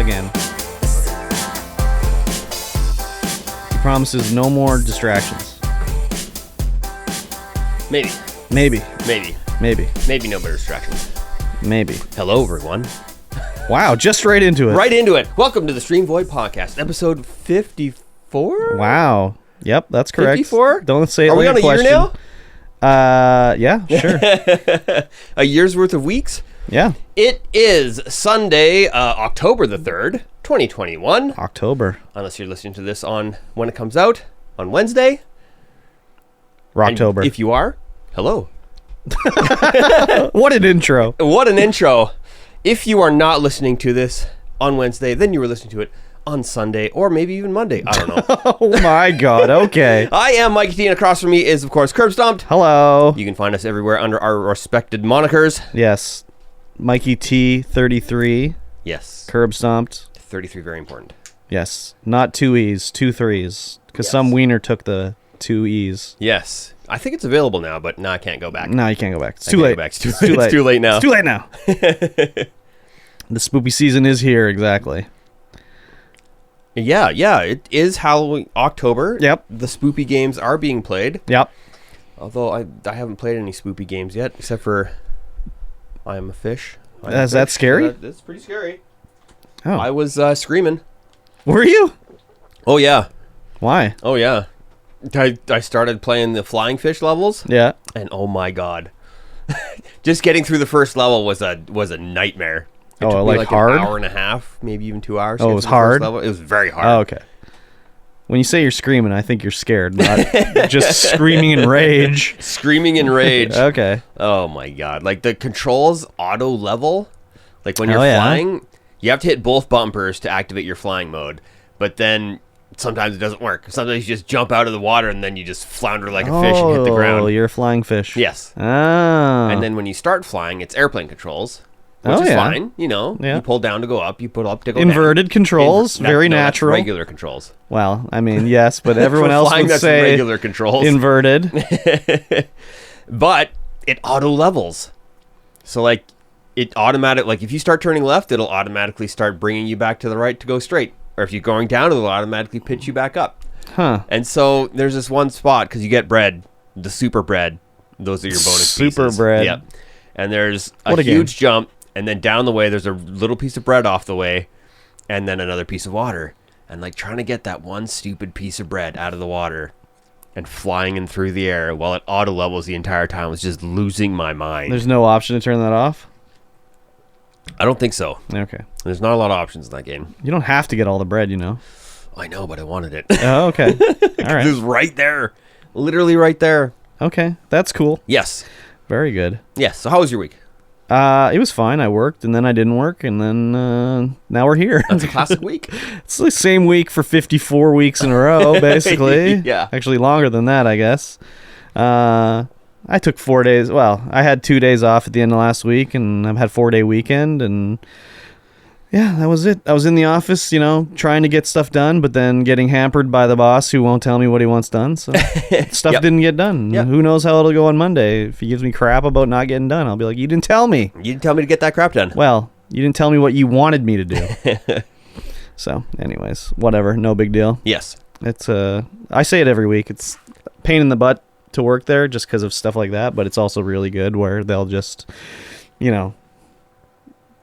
again. He promises no more distractions. Maybe. Maybe. Maybe no better distractions. Maybe. Hello, everyone. Wow, just right into it. Right into it. Welcome to the Stream Void Podcast, episode 54? Wow. Yep, that's correct. 54? Don't say it Are like we on a question. year now? Yeah, sure. A year's worth of weeks? Yeah. It is Sunday, October the 3rd, 2021. October. Unless you're listening to this on when it comes out, on Wednesday. Rocktober. If you are, hello. What an intro. What an intro. If you are not listening to this on Wednesday, then you were listening to it on Sunday or maybe even Monday. I don't know. Oh my God. Okay. I am Mike T, and across from me is, of course, Curb Stomped. Hello. You can find us everywhere under our respected monikers. Yes. Mikey T, 33. Yes. Curb Stomped. 33, very important. Yes. Not two E's, two threes. Because Yes. some wiener took the two E's. Yes. I think it's available now, but no, I can't go back. No, you can't go back. It's I too can't late. go back. It's too late now. It's too late now. The spoopy season is here, exactly. Yeah, it is Halloween, October. Yep. The spoopy games are being played. Yep. Although I haven't played any spoopy games yet, except for I Am a Fish. Is that scary? That's pretty scary. Oh. I was screaming. Were you? Oh, yeah. Why? Oh, yeah. I started playing the flying fish levels, Yeah. and oh my God. Just getting through the first level was a nightmare. It Oh, took me like hard? an hour and a half, maybe even 2 hours. to Oh, get it was through the first hard? level. It was very hard. Oh, okay. When you say you're screaming, I think you're scared, not just screaming in rage. Screaming in rage. Okay. Oh my God. Like the controls auto level, like when you're Oh, yeah. flying, you have to hit both bumpers to activate your flying mode. But then sometimes it doesn't work. Sometimes you just jump out of the water and then you just flounder like a fish and hit the Oh, ground. you're a flying fish. Yes. Oh. And then when you start flying, it's airplane controls, which Oh, is yeah. fine. You know, Yeah. you pull down to go up, you pull up to go down. Inverted controls, very No, that's natural. regular controls. Well, I mean, yes, but everyone For else flying, would that's say regular controls. inverted. But it auto levels. So like it automatic, like if you start turning left, it'll automatically start bringing you back to the right to go straight. Or if you're going down, it'll automatically pitch you back up. Huh. And so there's this one spot, because you get bread, the super bread. Those are your bonus Super pieces. bread. Yep. And there's What a a game. huge jump, and then down the way, there's a little piece of bread off the way, and then another piece of water. And like trying to get that one stupid piece of bread out of the water and flying in through the air while it auto levels the entire time was just losing my mind. There's no option to turn that off? I don't think so. Okay. There's not a lot of options in that game. You don't have to get all the bread, you know. I know, but I wanted it. Oh, okay. All right. It was right there. Literally right there. Okay. That's cool. Yes. Very good. Yes. So how was your week? It was fine. I worked, and then I didn't work, and then now we're here. That's a classic week. It's the same week for 54 weeks in a row, basically. Yeah. Actually, longer than that, I guess. I took 4 days. Well, I had 2 days off at the end of last week, and I've had 4-day weekend, and yeah, that was it. I was in the office, you know, trying to get stuff done, but then getting hampered by the boss who won't tell me what he wants done. So stuff Yep. didn't get done. Yep. Who knows how it'll go on Monday? If he gives me crap about not getting done, I'll be like, you didn't tell me. You didn't tell me to get that crap done. Well, you didn't tell me what you wanted me to do. So, anyways, whatever. No big deal. Yes. It's I say it every week. It's a pain in the butt to work there just because of stuff like that, but it's also really good where they'll just, you know,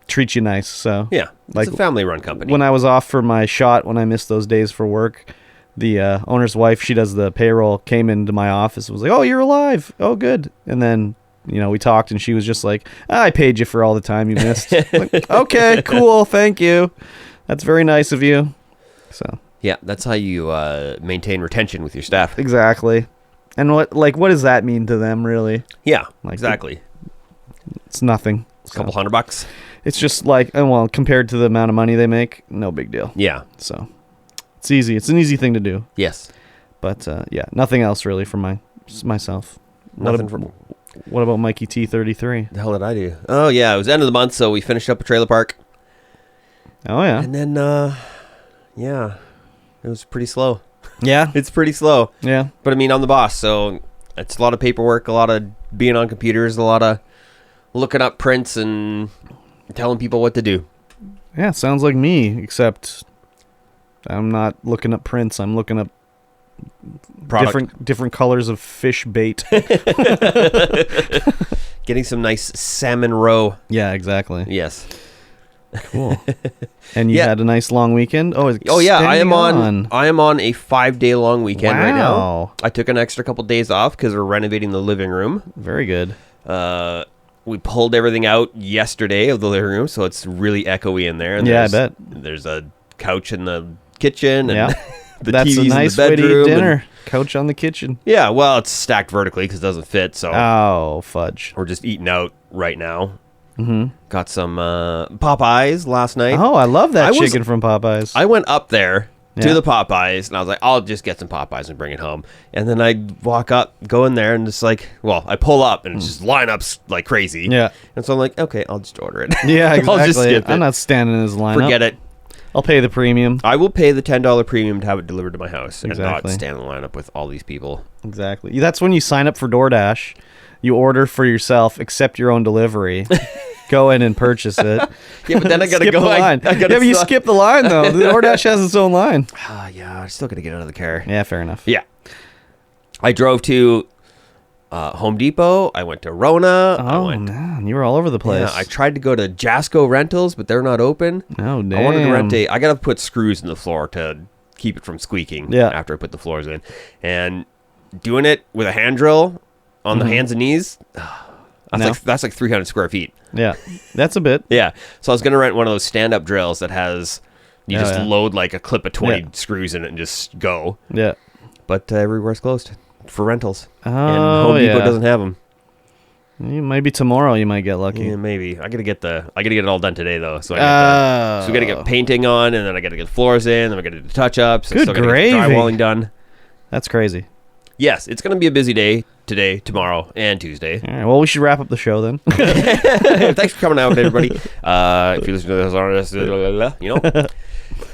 treat you nice. So Yeah. It's Like, a family-run company. when I was off for my shot, when I missed those days for work, the owner's wife, she does the payroll, came into my office and was like, "Oh, you're alive. Oh, good." And then, you know, we talked and she was just like, "I paid you for all the time you missed." Like, okay, cool. Thank you. That's very nice of you. So Yeah, that's how you maintain retention with your staff. exactly. And what does that mean to them, really? Yeah, Like, exactly. It's nothing. It's a couple $100. It's just like, well, compared to the amount of money they make, no big deal. Yeah. So it's easy. It's an easy thing to do. Yes. But yeah, nothing else really for myself. Nothing from... What about Mikey T33? The hell did I do? Oh, yeah, it was the end of the month, so we finished up a trailer park. Oh yeah. And then, yeah, it was pretty slow. Yeah. It's pretty slow. Yeah. But I mean, I'm the boss, so it's a lot of paperwork, a lot of being on computers, a lot of looking up prints and telling people what to do. Yeah, sounds like me, except I'm not looking up prints. I'm looking up different colors of fish bait. Getting some nice salmon roe. Yeah, exactly. Yes. Cool. And you had a nice long weekend? Oh yeah, I am on a 5-day long weekend right now. Wow. I took an extra couple days off because we're renovating the living room. Very good. We pulled everything out yesterday of the living room, so it's really echoey in there. And I bet. There's a couch in the kitchen and That's TV's a nice in the way to bedroom. eat dinner. Couch on the kitchen. Yeah, well, it's stacked vertically because it doesn't fit, so Oh, fudge. we're just eating out right now. Mm-hmm. Got some Popeyes last night. Oh, I love that chicken from Popeyes. I went up there to Yeah. the Popeyes, and I was like, I'll just get some Popeyes and bring it home. And then I walk up, go in there, and it's like, well, I pull up, and it's just lineups like crazy. Yeah. And so I'm like, okay, I'll just order it. Yeah, exactly. I'll just skip it. I'm not standing in his lineup. Forget it. I'll pay the premium. I will pay the $10 premium to have it delivered to my house and not Exactly. stand in the lineup with all these people. Exactly. That's when you sign up for DoorDash. You order for yourself, accept your own delivery, go in and purchase it. Yeah, but then I gotta Skip go. the line. I gotta yeah, but you skip the line though. The DoorDash has its own line. Yeah, I still gotta get out of the car. Yeah, fair enough. Yeah. I drove to Home Depot. I went to Rona. Oh man, you were all over the place. Yeah, I tried to go to Jasco Rentals, but they're not open. Oh damn. I wanted to rent I gotta put screws in the floor to keep it from squeaking. Yeah. After I put the floors in, and doing it with a hand drill on the hands and knees. That's like 300 square feet. Yeah, that's a bit. Yeah. So I was gonna rent one of those stand-up drills that has you just load like a clip of 20 screws in it and just go. Yeah. But everywhere's closed for rentals. Oh, and Home Depot doesn't have them. Maybe tomorrow you might get lucky. Yeah, maybe. I gotta get it all done today though. So so we gotta get painting on, and then I gotta get floors in, then we gotta do the touch-ups. Good still gotta gravy. get drywalling done. That's crazy. Yes, it's gonna be a busy day today, tomorrow, and Tuesday. All right, well, we should wrap up the show then. Thanks for coming out, everybody. If you listen to this artist, you know.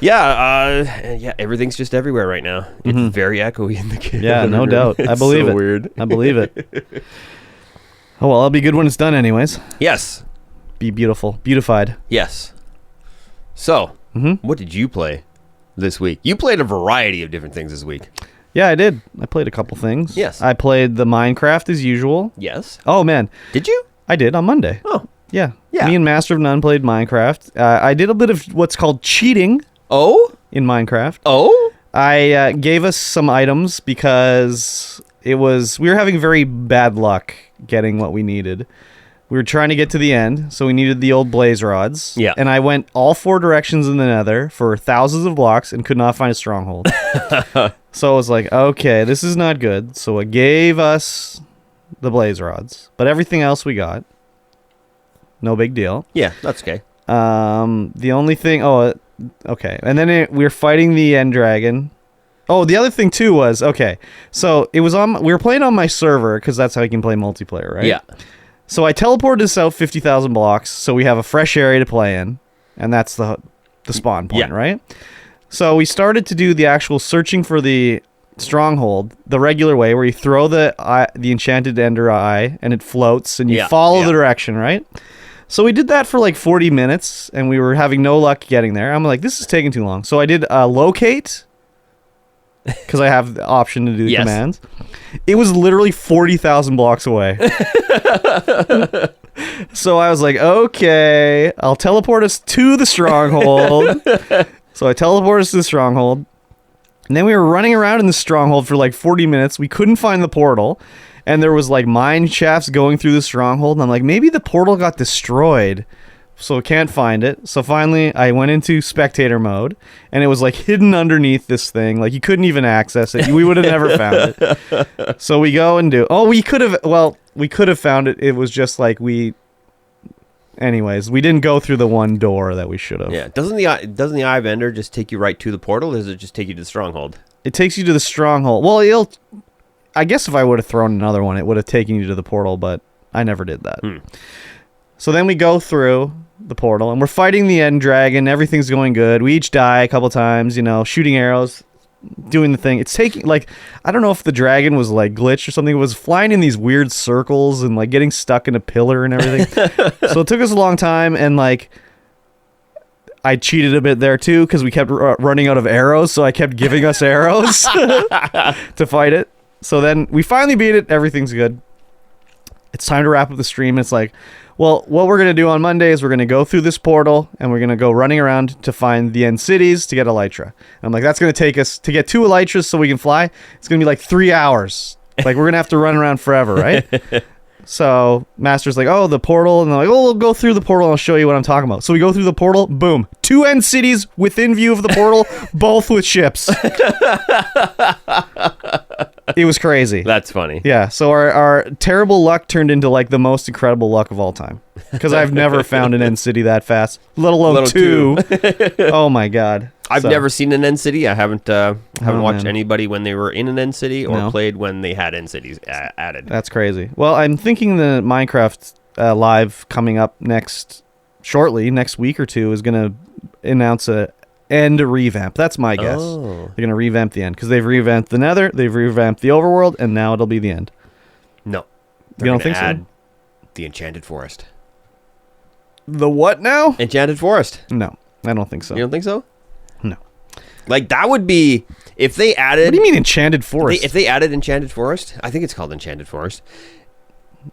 Yeah, everything's just everywhere right now. It's very echoey in the kitchen. Yeah, no doubt. I believe it. Weird. I believe it. Oh well, it'll be good when it's done, anyways. Yes. Be beautiful, beautified. Yes. So, what did you play this week? You played a variety of different things this week. Yeah, I did. I played a couple things. Yes. I played the Minecraft as usual. Yes. Oh man, Did you? I did on Monday. Oh. Yeah. Yeah. Me and Master of None played Minecraft. I did a bit of what's called cheating Oh? in Minecraft. Oh? I gave us some items because we were having very bad luck getting what we needed. We were trying to get to the end, so we needed the old blaze rods. Yeah. And I went all 4 directions in the nether for thousands of blocks and could not find a stronghold. So I was like, okay, this is not good. So I gave us the blaze rods, but everything else we got. No big deal. Yeah, that's okay. The only thing, okay. And then we were fighting the end dragon. Oh, the other thing too was, okay, so we were playing on my server because that's how you can play multiplayer, right? Yeah. So I teleported us out 50,000 blocks so we have a fresh area to play in, and that's the spawn point, Yeah. right? So we started to do the actual searching for the stronghold the regular way, where you throw the enchanted ender eye and it floats and you follow the direction, right? So we did that for like 40 minutes and we were having no luck getting there. I'm like, this is taking too long. So I did locate because I have the option to do the commands. It was literally 40,000 blocks away. So I was like, okay, I'll teleport us to the stronghold. So I teleported us to the stronghold. And then we were running around in the stronghold for like 40 minutes. We couldn't find the portal. And there was like mine shafts going through the stronghold. And I'm like, maybe the portal got destroyed. So I can't find it. So finally, I went into spectator mode. And it was like hidden underneath this thing. Like you couldn't even access it. We would have never found it. So we go and do... Oh, we could have found it. It was just like Anyways, we didn't go through the one door that we should have. Yeah. Doesn't the Eye of Ender just take you right to the portal, or does it just take you to the stronghold? It takes you to the stronghold. Well, I guess if I would have thrown another one, it would have taken you to the portal, but I never did that. So then we go through the portal, and we're fighting the end dragon. Everything's going good. We each die a couple times, shooting arrows, doing the thing. It's taking, like, I don't know if the dragon was, like, glitched or something. It was flying in these weird circles and, like, getting stuck in a pillar and everything. So it took us a long time, and, like, I cheated a bit there too because we kept running out of arrows, so I kept giving us arrows to fight it. So then we finally beat it. Everything's good. It's time to wrap up the stream. It's like, well, what we're going to do on Monday is we're going to go through this portal and we're going to go running around to find the end cities to get Elytra. And I'm like, that's going to take us to get 2 Elytras so we can fly. It's going to be like 3 hours. Like, we're going to have to run around forever, right? So Master's like, oh, the portal. And they're like, oh, we'll go through the portal and I'll show you what I'm talking about. So we go through the portal. Boom. 2 end cities within view of the portal, both with ships. It was crazy. That's funny. Yeah. So our terrible luck turned into like the most incredible luck of all time. Because I've never found an end city that fast, let alone 2. Oh my God. I've never seen an end city. I haven't watched man. anybody when they were in an end city or played when they had end cities added. That's crazy. Well, I'm thinking the Minecraft live coming up next week or 2 is going to announce a end revamp. That's my guess. Oh. They're going to revamp the end because they've revamped the Nether, they've revamped the Overworld, and now it'll be the end. No. You don't think so? The Enchanted Forest. The what now? Enchanted Forest. No, I don't think so. You don't think so? No. Like, that would be... If they added... What do you mean Enchanted Forest? If they added Enchanted Forest, I think it's called Enchanted Forest.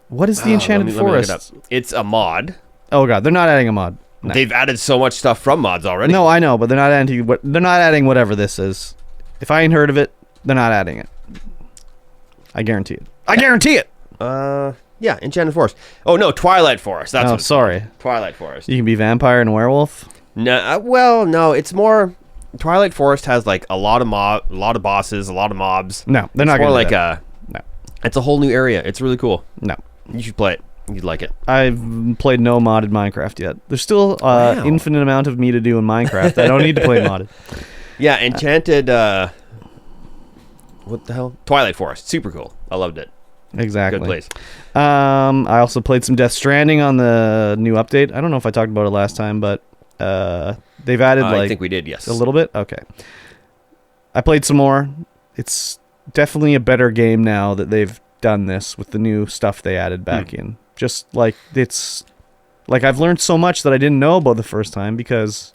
What is the Enchanted Forest? Let me look it up. It's a mod. Oh God, they're not adding a mod. No. They've added so much stuff from mods already. No, I know, but they're not adding whatever this is. If I ain't heard of it, they're not adding it. I guarantee it. I guarantee it. Yeah, Enchanted Forest. Oh no, Twilight Forest. That's what it's sorry. called. Twilight Forest. You can be vampire and werewolf. No, well, no, it's more. Twilight Forest has like a lot of bosses, a lot of mobs. No, they're not It's more gonna like do that. No. It's a whole new area. It's really cool. No. You should play it. You'd like it. I've played no modded Minecraft yet. There's still Wow. infinite amount of me to do in Minecraft. I don't need to play modded. Yeah, Enchanted. What the hell? Twilight Forest. Super cool. I loved it. Exactly. Good place. I also played some Death Stranding on the new update. I don't know if I talked about it last time, but they've added I think we did. Yes. a little bit. Okay. I played some more. It's definitely a better game now that they've done this with the new stuff they added back in. Just like it's like I've learned so much that I didn't know about the first time because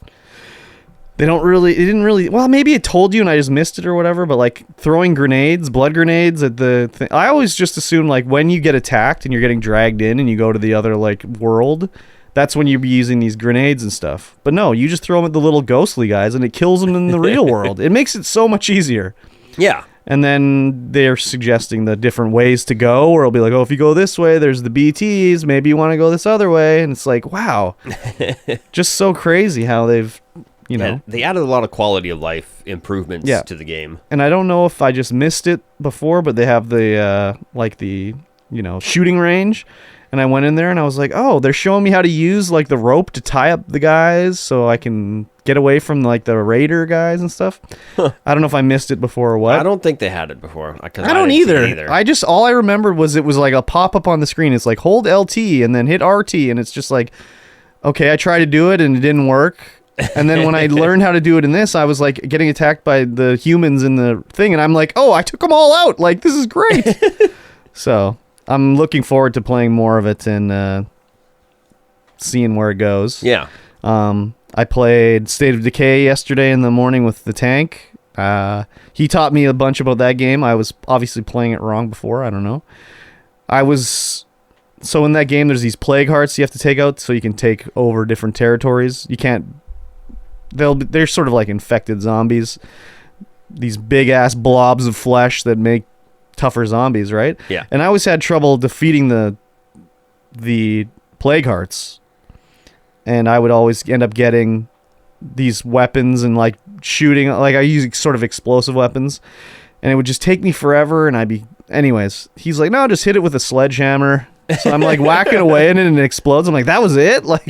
it didn't really, well, maybe it told you and I just missed it or whatever, but like throwing blood grenades at the thing, I always just assume like when you get attacked and you're getting dragged in and you go to the other like world, that's when you'd be using these grenades and stuff. But no, you just throw them at the little ghostly guys and it kills them in the real world. It makes it so much easier. Yeah. And then they're suggesting the different ways to go, or it'll be like, oh, if you go this way, there's the BTs. Maybe you want to go this other way. And it's like, wow. Just so crazy how they've, you know. They added a lot of quality of life improvements to the game. And I don't know if I just missed it before, but they have the, shooting range. And I went in there and I was like, oh, they're showing me how to use like the rope to tie up the guys so I can get away from like the raider guys and stuff. I don't know if I missed it before or what. I don't think they had it before. I don't either. All I remembered was it was like a pop-up on the screen. It's like hold LT and then hit RT and it's just like, okay, I tried to do it and it didn't work. And then when I learned how to do it in this, I was like getting attacked by the humans in the thing and I'm like, oh, I took them all out. Like, this is great. So I'm looking forward to playing more of it and seeing where it goes. Yeah. I played State of Decay yesterday in the morning with the tank. He taught me a bunch about that game. I was obviously playing it wrong before. I don't know. So in that game, there's these plague hearts you have to take out so you can take over different territories. You can't... They're sort of like infected zombies. These big-ass blobs of flesh that make tougher zombies, right? Yeah. And I always had trouble defeating the plague hearts. And I would always end up getting these weapons and like shooting, like I use sort of explosive weapons, and it would just take me forever. And anyways, he's like, no, just hit it with a sledgehammer. So I'm like whacking away and it explodes. I'm like, that was it? Like,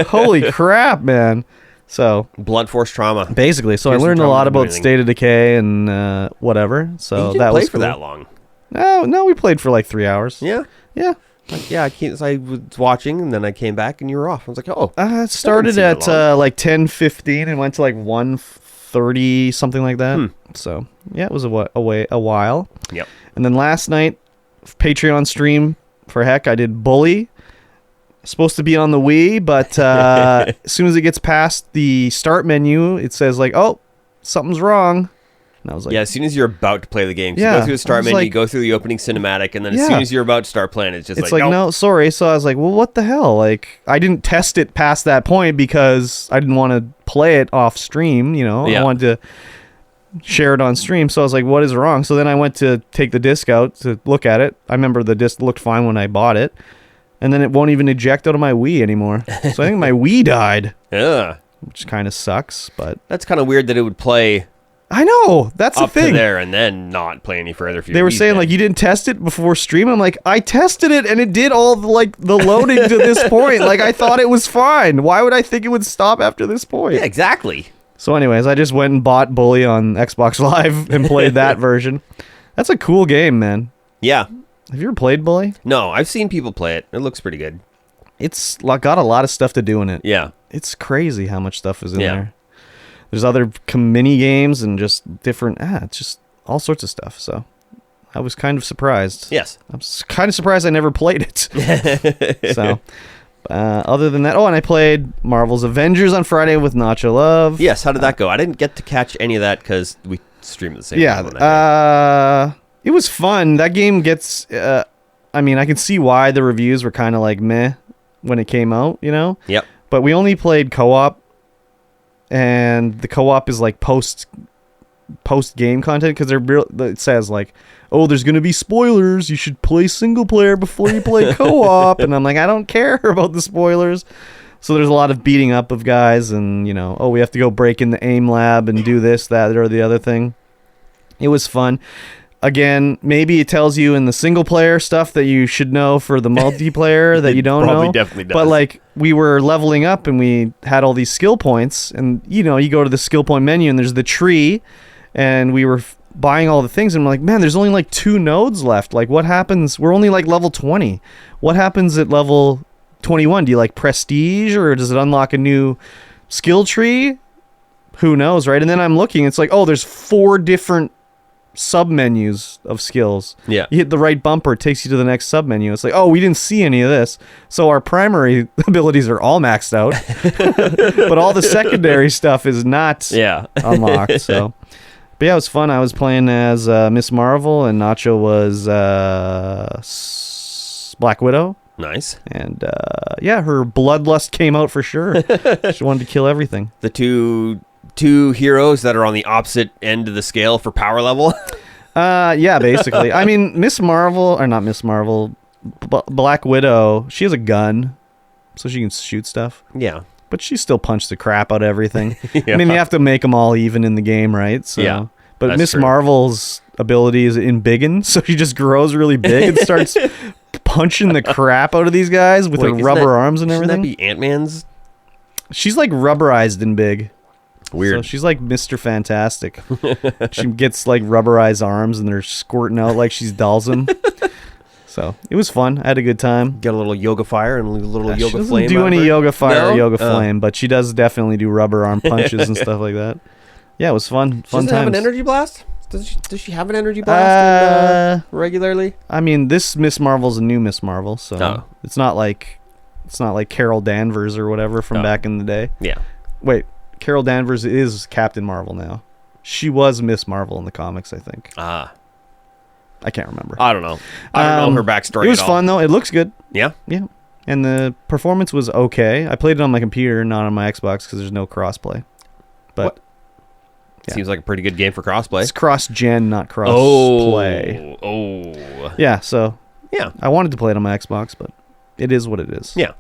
holy crap, man. So Blunt force trauma. Basically. So I learned a lot about State of Decay and whatever. So that was for that long. No, we played for like 3 hours. Yeah. Yeah. I was watching and then I came back and you were off. I was like, oh. It started at like 10:15 and went to like 1:30, something like that. So yeah, it was a while. Yep. And then last night, Patreon stream for heck, I did Bully. Supposed to be on the Wii, but as soon as it gets past the start menu, it says like, "Oh, something's wrong." And I was like, Yeah, as soon as you're about to play the game, so Yeah, you go through the I start was menu, like- you go through the opening cinematic, and then as Yeah. soon as you're about to start playing, it's just it's like, nope. no, sorry. So I was like, well, what the hell? Like, I didn't test it past that point because I didn't want to play it off stream. Yeah. I wanted to share it on stream. So I was like, what is wrong? So then I went to take the disc out to look at it. I remember the disc looked fine when I bought it, and then it won't even eject out of my Wii anymore. So I think my Wii died, Yeah. which kind of sucks. But That's kind of weird that it would play I know that's the up to thing. there and then not play any further. If They were saying like you didn't test it before stream. I'm like, I tested it and it did all the, like the loading to this point. Like I thought it was fine. Why would I think it would stop after this point? Yeah, exactly. So anyways, I just went and bought Bully on Xbox Live and played that version. That's a cool game, man. Yeah. Have you ever played Bully? No, I've seen people play it. It looks pretty good. It's got a lot of stuff to do in it. Yeah. It's crazy how much stuff is in Yeah. there. There's other mini games and just different, it's just all sorts of stuff. So I was kind of surprised. Yes. I'm kind of surprised I never played it. So, other than that, and I played Marvel's Avengers on Friday with Nacho Love. Yes. How did that go? I didn't get to catch any of that because we streamed at the same time. on that day. It was fun. That game gets, I mean, I can see why the reviews were kind of like meh when it came out, Yep. But we only played co-op, and the co-op is like post game content because it says like, oh, there's gonna be spoilers. You should play single player before you play co-op, and I'm like, I don't care about the spoilers. So there's a lot of beating up of guys, and we have to go break in the aim lab and do this, that, or the other thing. It was fun. Again, maybe it tells you in the single player stuff that you should know for the multiplayer that you don't probably know. definitely does. But like we were leveling up and we had all these skill points, and you go to the skill point menu and there's the tree, and we were buying all the things, and I'm like, man, there's only like 2 nodes left. Like what happens? We're only like level 20. What happens at level 21? Do you like prestige, or does it unlock a new skill tree? Who knows, right? And then I'm looking, it's like, oh, there's 4 different sub-menus of skills. Yeah. You hit the right bumper, it takes you to the next sub-menu. It's like, oh, we didn't see any of this. So our primary abilities are all maxed out. But all the secondary stuff is not Yeah. unlocked. So, but yeah, it was fun. I was playing as Miss Marvel, and Nacho was Black Widow. Nice. And her bloodlust came out for sure. She wanted to kill everything. The two heroes that are on the opposite end of the scale for power level. Yeah, basically. I mean, Black Widow, she has a gun, so she can shoot stuff. Yeah. But she still punched the crap out of everything. Yeah. I mean, they have to make them all even in the game, right? So, Yeah, but that's Miss true. Marvel's ability is embiggen, so she just grows really big and starts punching the crap out of these guys with Wait, her isn't rubber that- arms and Shouldn't everything. that be Ant-Man's? She's like rubberized and big. Weird. So she's like Mr. Fantastic. She gets like rubberized arms and they're squirting out like she's Dalsum. So it was fun. I had a good time. Get a little yoga fire and a little She yoga doesn't flame. do out of any her? yoga fire No? or yoga Oh. flame, but she does definitely do rubber arm punches and stuff like that. Yeah, it was fun. She Fun doesn't have an times. energy blast? Does she have an energy blast regularly? I mean, this Miss Marvel's a new Miss Marvel, so Oh. it's not like Carol Danvers or whatever from Oh. back in the day. Yeah. Wait, Carol Danvers is Captain Marvel now. She was Miss Marvel in the comics, I think. Ah. I can't remember. I don't know. I don't know her backstory It was at all. fun though. It looks good. Yeah? Yeah. And the performance was okay. I played it on my computer, not on my Xbox, because there's no crossplay. But What? Yeah. Seems like a pretty good game for crossplay. it's cross-gen, not cross-play. Oh. Yeah, so Yeah. I wanted to play it on my Xbox, but it is what it is. Yeah.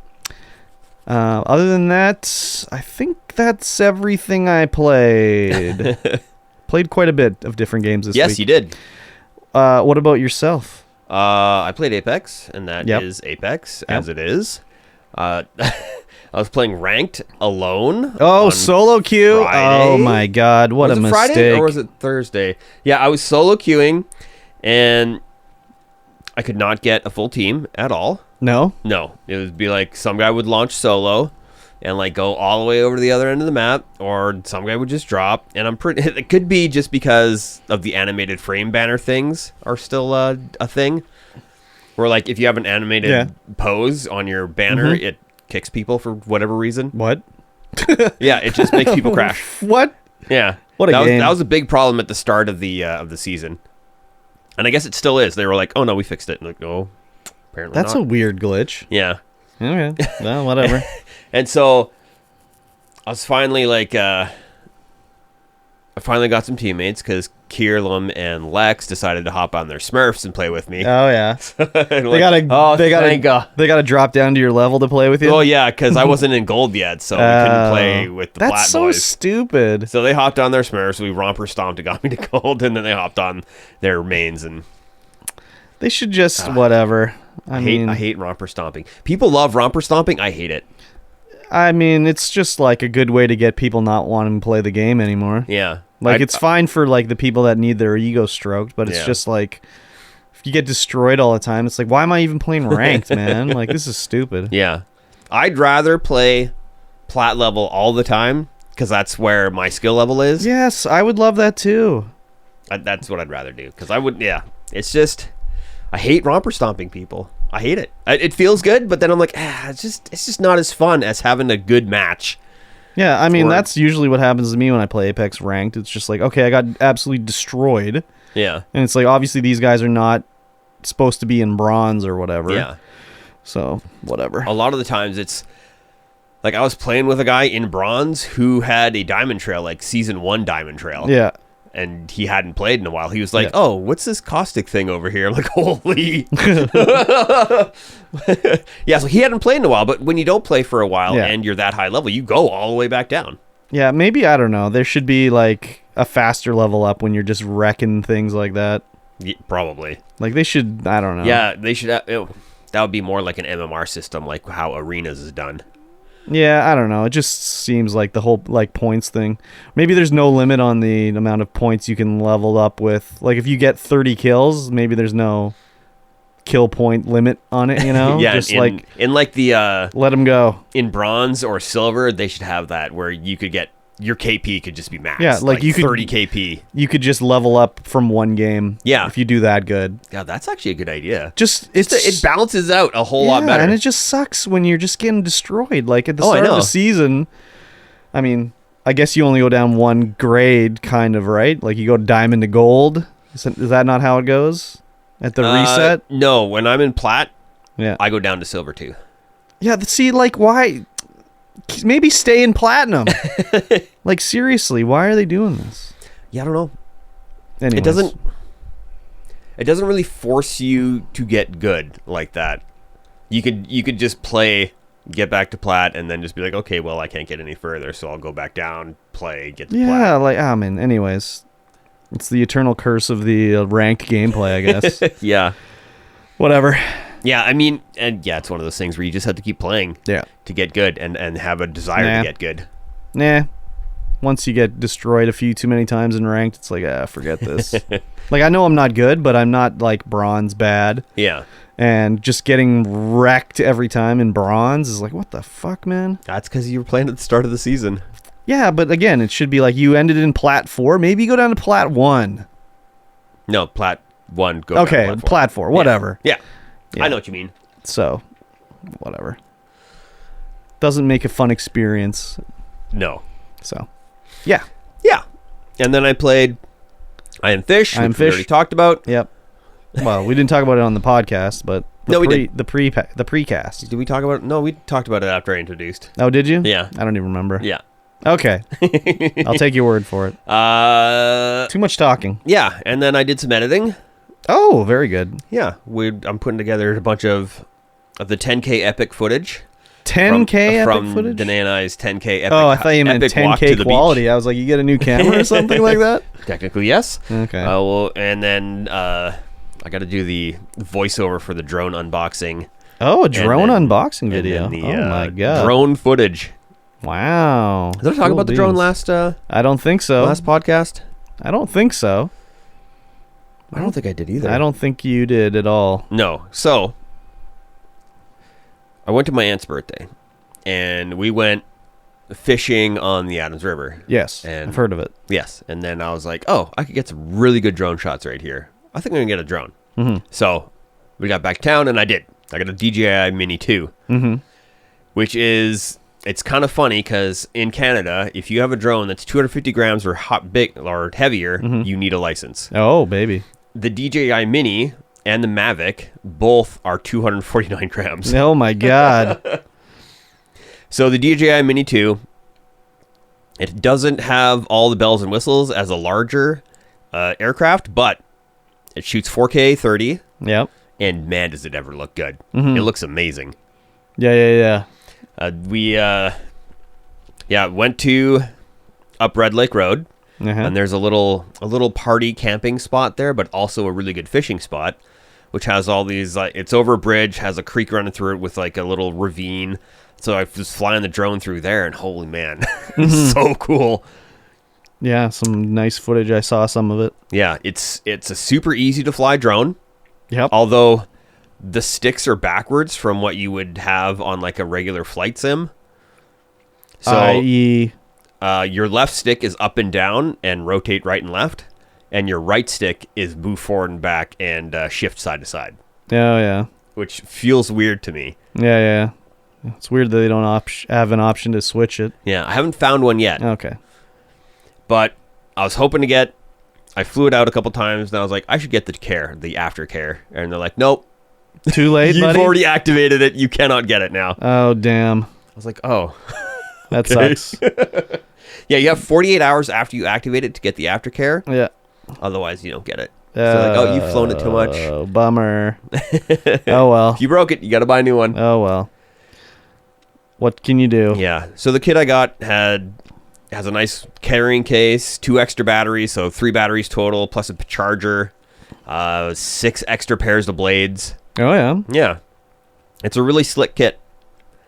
Other than that, I think that's everything I played. Played quite a bit of different games this Yes, week. you did. What about yourself? I played Apex, and that is Yep. Apex, Yep. as it is. I was playing ranked alone. Oh, on solo queue! Friday. Oh my God, what was a it mistake! Friday or was it Thursday? Yeah, I was solo queuing, and I could not get a full team at all. No, No, it would be like some guy would launch solo and like go all the way over to the other end of the map, or some guy would just drop. And I'm pretty. It could be just because of the animated frame banner things are still a thing. Where like if you have an animated Yeah. pose on your banner, it kicks people for whatever reason. What? Yeah, it just makes people crash. What? Yeah. What a game. That was a big problem at the start of the season. And I guess it still is. They were like, "Oh no, we fixed it." And like, "Oh, apparently That's not." a weird glitch. Yeah. Okay. Well, whatever. And so I was finally like I finally got some teammates because Kierlum and Lex decided to hop on their Smurfs and play with me. Oh yeah. And They like, gotta. thank God. They gotta drop down to your level to play with you. Oh yeah, because I wasn't in gold yet, so we couldn't play with the That's Plat so boys. stupid. So they hopped on their Smurfs, we romper stomped and got me to gold, and then they hopped on their mains, and They should just whatever. I mean, I hate romper stomping. People love romper stomping. I hate it. it's just like a good way to get people not wanting to play the game anymore. Yeah, Like it's fine for like the people that need their ego stroked, but it's Yeah. just like if you get destroyed all the time, it's like why am I even playing ranked, man? Like this is stupid. Yeah, I'd rather play plat level all the time because that's where my skill level is. Yes, I would love that too. That's what I'd rather do because I would. Yeah, it's just I hate romper stomping people. I hate it. It feels good, but then I'm like, it's just not as fun as having a good match. Yeah, I mean Or- that's usually what happens to me when I play Apex ranked. It's just like, okay, I got absolutely destroyed, Yeah, and it's like obviously these guys are not supposed to be in bronze or whatever. yeah. So whatever. A lot of the times it's like I was playing with a guy in bronze who had a diamond trail, like season 1 diamond trail. Yeah. And he hadn't played in a while. He was like, Yeah. "Oh, what's this caustic thing over here?" I'm like, "Holy!" Yeah, so he hadn't played in a while. But when you don't play for a while Yeah. and you're that high level, you go all the way back down. Yeah, maybe I don't know. There should be like a faster level up when you're just wrecking things like that. Probably. Like they should. I don't know. Yeah, they should. That would be more like an MMR system, like how Arenas is done. Yeah, I don't know. It just seems like the whole like points thing. Maybe there's no limit on the amount of points you can level up with. Like if you get 30 kills, maybe there's no kill point limit on it, you know? Yeah, just in, like in like the let them go. in bronze or silver, they should have that where you could get your KP could just be maxed. Yeah, like you could- 30 KP. You could just level up from one game. Yeah. If you do that good. God, that's actually a good idea. Just It balances out a whole lot better. And it just sucks when you're just getting destroyed. Like at the Oh, I start of know. the season, I mean, I guess you only go down one grade, kind of, right? Like you go diamond to gold. Is that not how it goes at the reset? No, when I'm in plat, Yeah. I go down to silver too. Yeah. See, like, why? Maybe stay in platinum. Like seriously, why are they doing this? Yeah, I don't know. Anyways. It doesn't really force you to get good like that. You could just play, get back to plat, and then just be like, okay, well, I can't get any further, so I'll go back down, play, get to Yeah, plat. like I mean, anyways, it's the eternal curse of the ranked gameplay, I guess. Yeah. Whatever. Yeah, I mean, and yeah, it's one of those things where you just have to keep playing Yeah. to get good and have a desire Nah. to get good. Nah. Once you get destroyed a few too many times in ranked, it's like, forget this. Like, I know I'm not good, but I'm not, like, bronze bad. Yeah. And just getting wrecked every time in bronze is like, what the fuck, man? That's because you were playing at the start of the season. Yeah, but again, it should be like you ended in plat 4. Maybe you go down to plat 1. No, plat 1, go down to Okay, plat 4. plat 4, whatever. Yeah. Yeah. I know what you mean. So, whatever. Doesn't make a fun experience. No. So, yeah. Yeah. And then I played I Am Fish, I Am which we Fish. already talked about. Yep. Well, we didn't talk about it on the podcast, but No, we did. the precast. Did we talk about it? No, we talked about it after I introduced. Oh, did you? Yeah. I don't even remember. Yeah. Okay. I'll take your word for it. Too much talking. Yeah, and then I did some editing. Oh, very good. Yeah, I'm putting together a bunch of the 10K epic footage. 10K from epic footage? Danana's 10K epic. Oh, I thought you meant epic walk to 10K the quality. beach. I was like, you get a new camera or something like that? Technically, yes. Okay. Well, and then I got to do the voiceover for the drone unboxing. Oh, a drone then- unboxing and video. then the, Oh my god. drone footage. Wow. Did I talk Cool about the drone beans. last I don't think so. last podcast? I don't think so. I don't think I did either. I don't think you did at all. No. So I went to my aunt's birthday, and we went fishing on the Adams River. Yes. And- I've heard of it. Yes, and then I was like, oh, I could get some really good drone shots right here. I think I'm gonna get a drone. Mhm. So we got back to town, and I did. I got a DJI Mini 2, which is, it's kind of funny because in Canada, if you have a drone that's 250 grams or big or heavier, you need a license. Oh, baby. The DJI Mini and the Mavic both are 249 grams. Oh, my God. So the DJI Mini 2, it doesn't have all the bells and whistles as a larger aircraft, but it shoots 4K 30. Yep. And man, does it ever look good. It looks amazing. Yeah. We went to up Red Lake Road, and there's a little party camping spot there, but also a really good fishing spot, which has all these, it's over a bridge, has a creek running through it with like a little ravine. So I was flying the drone through there, and holy man, so cool. Yeah, some nice footage. I saw some of it. Yeah, it's a super easy to fly drone. Yep. Although the sticks are backwards from what you would have on like a regular flight sim. So i.e. Your left stick is up and down and rotate right and left, and your right stick is move forward and back and shift side to side. Oh, yeah. Which feels weird to me. Yeah. It's weird that they don't have an option to switch it. Yeah, I haven't found one yet. Okay. But I was hoping to get... I flew it out a couple times, and I was like, I should get the aftercare. And they're like, nope. Too late, You've buddy? already activated it. You cannot get it now. Oh, damn. I was like, oh. That sucks. Yeah, you have 48 hours after you activate it to get the aftercare. Yeah. Otherwise, you don't get it. So like, oh, you've flown it too much. Oh, bummer. Oh, well. If you broke it, you got to buy a new one. Oh, well. What can you do? Yeah. So the kit I got has a nice carrying case, 2 extra batteries, so 3 batteries total, plus a charger, 6 extra pairs of blades. Oh, yeah. Yeah. It's a really slick kit,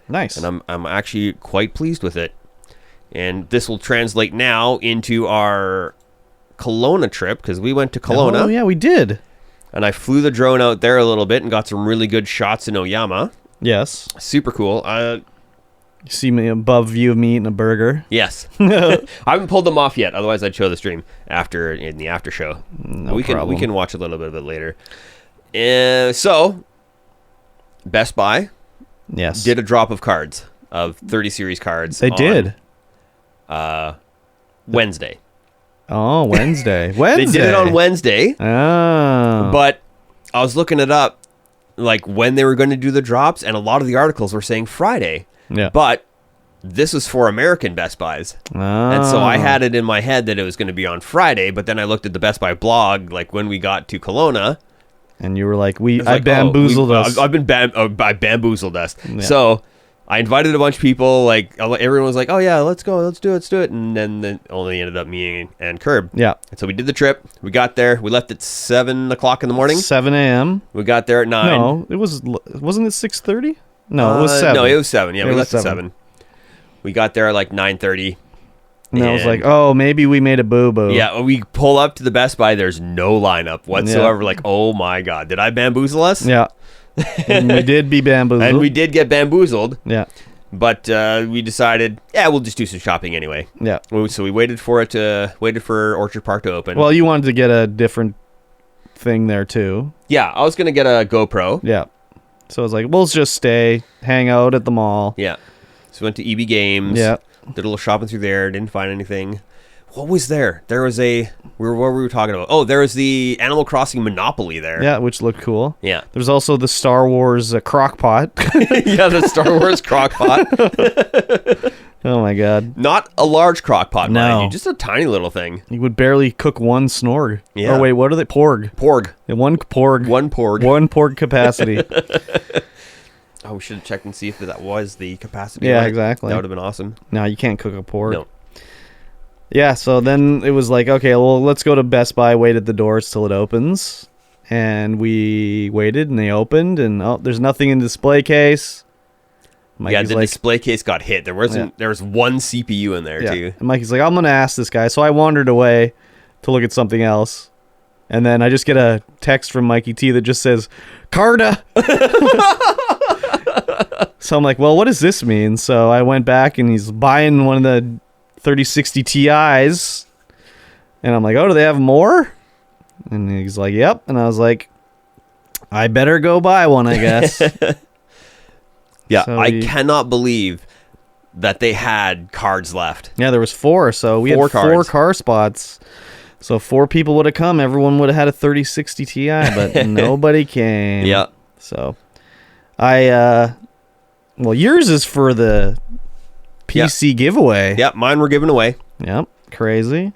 Nice. and I'm actually quite pleased with it. And this will translate now into our Kelowna trip, because we went to Kelowna. Oh, yeah, we did. And I flew the drone out there a little bit and got some really good shots in Oyama. Yes. Super cool. You see me above view of me eating a burger. Yes. I haven't pulled them off yet. Otherwise, I'd show the stream in the after show. No problem. We can watch a little bit of it later. So, Best Buy Yes. did a drop of cards, of 30 series cards. They did. Wednesday. Oh, Wednesday. They did it on Wednesday. Oh. But I was looking it up, like when they were going to do the drops, and a lot of the articles were saying Friday. Yeah. But this was for American Best Buys. And so I had it in my head that it was going to be on Friday, but then I looked at the Best Buy blog, like when we got to Kelowna. And you were like, I like, bamboozled us. I bamboozled us. Yeah. So I invited a bunch of people, like everyone was like, oh yeah, let's go, let's do it. And then only ended up me and Curb. Yeah. And so we did the trip. We got there. We left at 7 o'clock in the morning. 7 a.m. We got there at 9. No, wasn't it 6:30? No, it was 7. No, it was 7. Yeah, we was left at 7. We got there at like 9:30. And I was like, oh, maybe we made a boo-boo. Yeah, we pull up to the Best Buy. There's no lineup whatsoever. Like, oh my God, did I bamboozle us? Yeah. And we did be bamboozled. And we did get bamboozled. Yeah. But we decided, we'll just do some shopping anyway. Yeah. So we waited for Orchard Park to open. Well, you wanted to get a different thing there too. Yeah, I was gonna get a GoPro. Yeah. So I was like, we'll just stay, hang out at the mall. Yeah. So we went to EB Games. Yeah. Did a little shopping through there. Didn't find anything. What was there? There was what were we talking about? Oh, there was the Animal Crossing Monopoly there. Yeah, which looked cool. Yeah. There's also the Star Wars crock pot. Yeah, the Star Wars crock pot. Oh my God. Not a large crock pot, No. mind you. Just a tiny little thing. You would barely cook one snorg. Yeah. Oh wait, what are they? Porg. Porg. Yeah, one porg. One porg. One porg capacity. Oh, we should have checked and see if that was the capacity. Yeah, limit. exactly. That would have been awesome. No, you can't cook a porg. No. Yeah, so then it was like, okay, well, let's go to Best Buy, wait at the doors till it opens. And we waited, and they opened, and there's nothing in the display case. Mikey's the like, display case got hit. There was one CPU in there too. And Mikey's like, I'm going to ask this guy. So I wandered away to look at something else. And then I just get a text from Mikey T that just says, Carta! So I'm like, well, what does this mean? So I went back, and he's buying one of the 3060 Ti's. And I'm like, oh, do they have more? And he's like, yep. And I was like, I better go buy one, I guess. Yeah, So I cannot believe that they had cards left. Yeah, there was 4, so we Four had 4 cards. car spots. So if 4 people would have come, everyone would have had a 3060 Ti, but nobody came. Yeah. So well, yours is for the PC giveaway. Yep, mine were given away. Yep, crazy.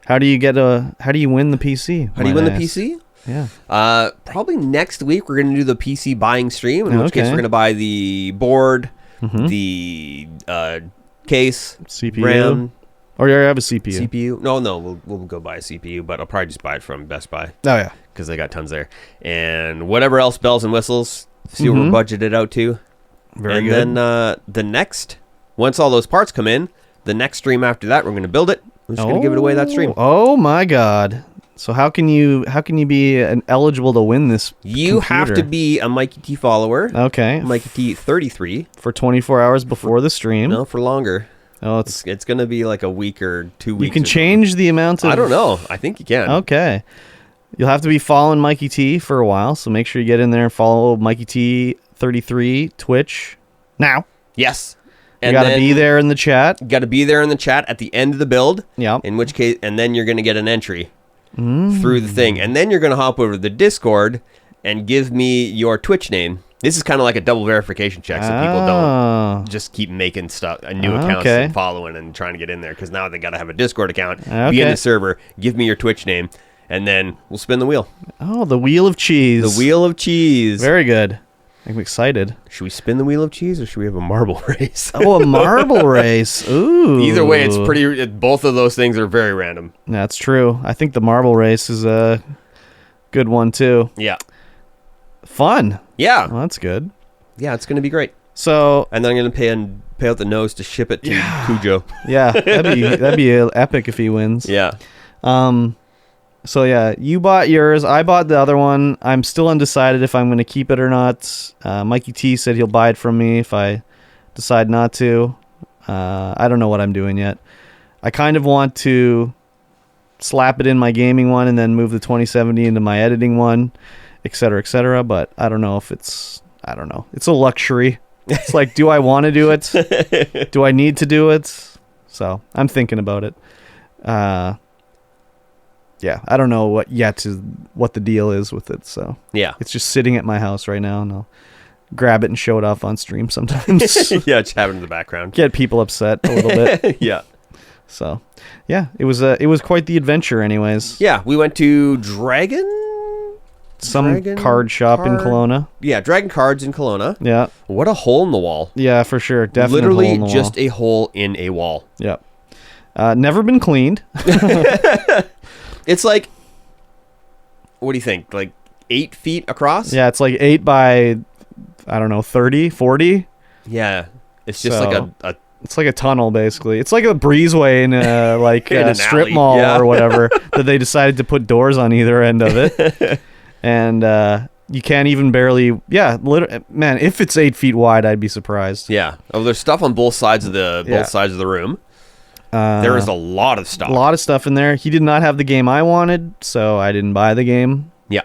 How do you win the PC? How do you win the PC? Yeah. Probably next week we're going to do the PC buying stream, in which case Okay. we're going to buy the board, Mhm. the case, CPU. RAM, Or you already have a CPU. CPU. No, we'll go buy a CPU, but I'll probably just buy it from Best Buy Oh yeah. because they got tons there. And whatever else, bells and whistles, see what we're budgeted out to. Very and good. then the next, once all those parts come in, the next stream after that, we're going to build it. We're just going to give it away that stream. Oh my god. So how can you be eligible to win this You have to computer? be a Mikey T follower. Okay. Mikey T 33. For 24 hours before the stream. No, for longer. Oh, It's going to be like a week or 2 weeks. you can or change the amount of something. I don't know. I think you can. Okay. You'll have to be following Mikey T for a while, so make sure you get in there and follow Mikey T 33 Twitch now. Yes. You got to be there in the chat. Got to be there in the chat at the end of the build. Yep. In which case, and then you're going to get an entry through the thing. And then you're going to hop over to the Discord and give me your Twitch name. This is kind of like a double verification check, so people Oh. don't just keep making stuff, new accounts Okay. and following and trying to get in there. Because now they got to have a Discord account, be in Okay. the server, give me your Twitch name, and then we'll spin the wheel. Oh, the Wheel of Cheese. The Wheel of Cheese. Very good. I'm excited. Should we spin the Wheel of Cheese or should we have a marble race? Oh, a marble race. Ooh. Either way, it's pretty. Both of those things are very random. That's true. I think the marble race is a good one too. Yeah. Fun. Yeah. Well, that's good. Yeah, it's going to be great. So And then I'm going to pay out the nose to ship it to Cujo. yeah, that'd be epic if he wins. Yeah. So yeah, you bought yours. I bought the other one. I'm still undecided if I'm going to keep it or not. Mikey T said he'll buy it from me if I decide not to. I don't know what I'm doing yet. I kind of want to slap it in my gaming one and then move the 2070 into my editing one, etc., etc. But I don't know if I don't know. It's a luxury. It's like, do I want to do it? Do I need to do it? So I'm thinking about it. Yeah, I don't know what the deal is with it. So Yeah. it's just sitting at my house right now, and I'll grab it and show it off on stream sometimes. Yeah, just have it in the background. Get people upset a little bit. Yeah. So yeah, it was quite the adventure, anyways. Yeah, we went to Dragon Card shop in Kelowna. Yeah, Dragon Cards in Kelowna. Yeah, What a hole in the wall. yeah, for sure. Definitely Literally hole in the just wall. a hole in a wall. Yeah. Never been cleaned. It's like, what do you think? Like 8 feet across? Yeah, it's like 8 by, I don't know, 30, 40. Yeah. It's just So- like a It's like a tunnel, basically. It's like a breezeway in a like In a an strip alley, mall yeah. or whatever that they decided to put doors on either end of it, and you can't even barely. Yeah, man, if it's 8 feet wide, I'd be surprised. yeah. Oh, there's stuff on both sides of the room. There is a lot of stuff. A lot of stuff in there. He did not have the game I wanted, so I didn't buy the game. Yeah.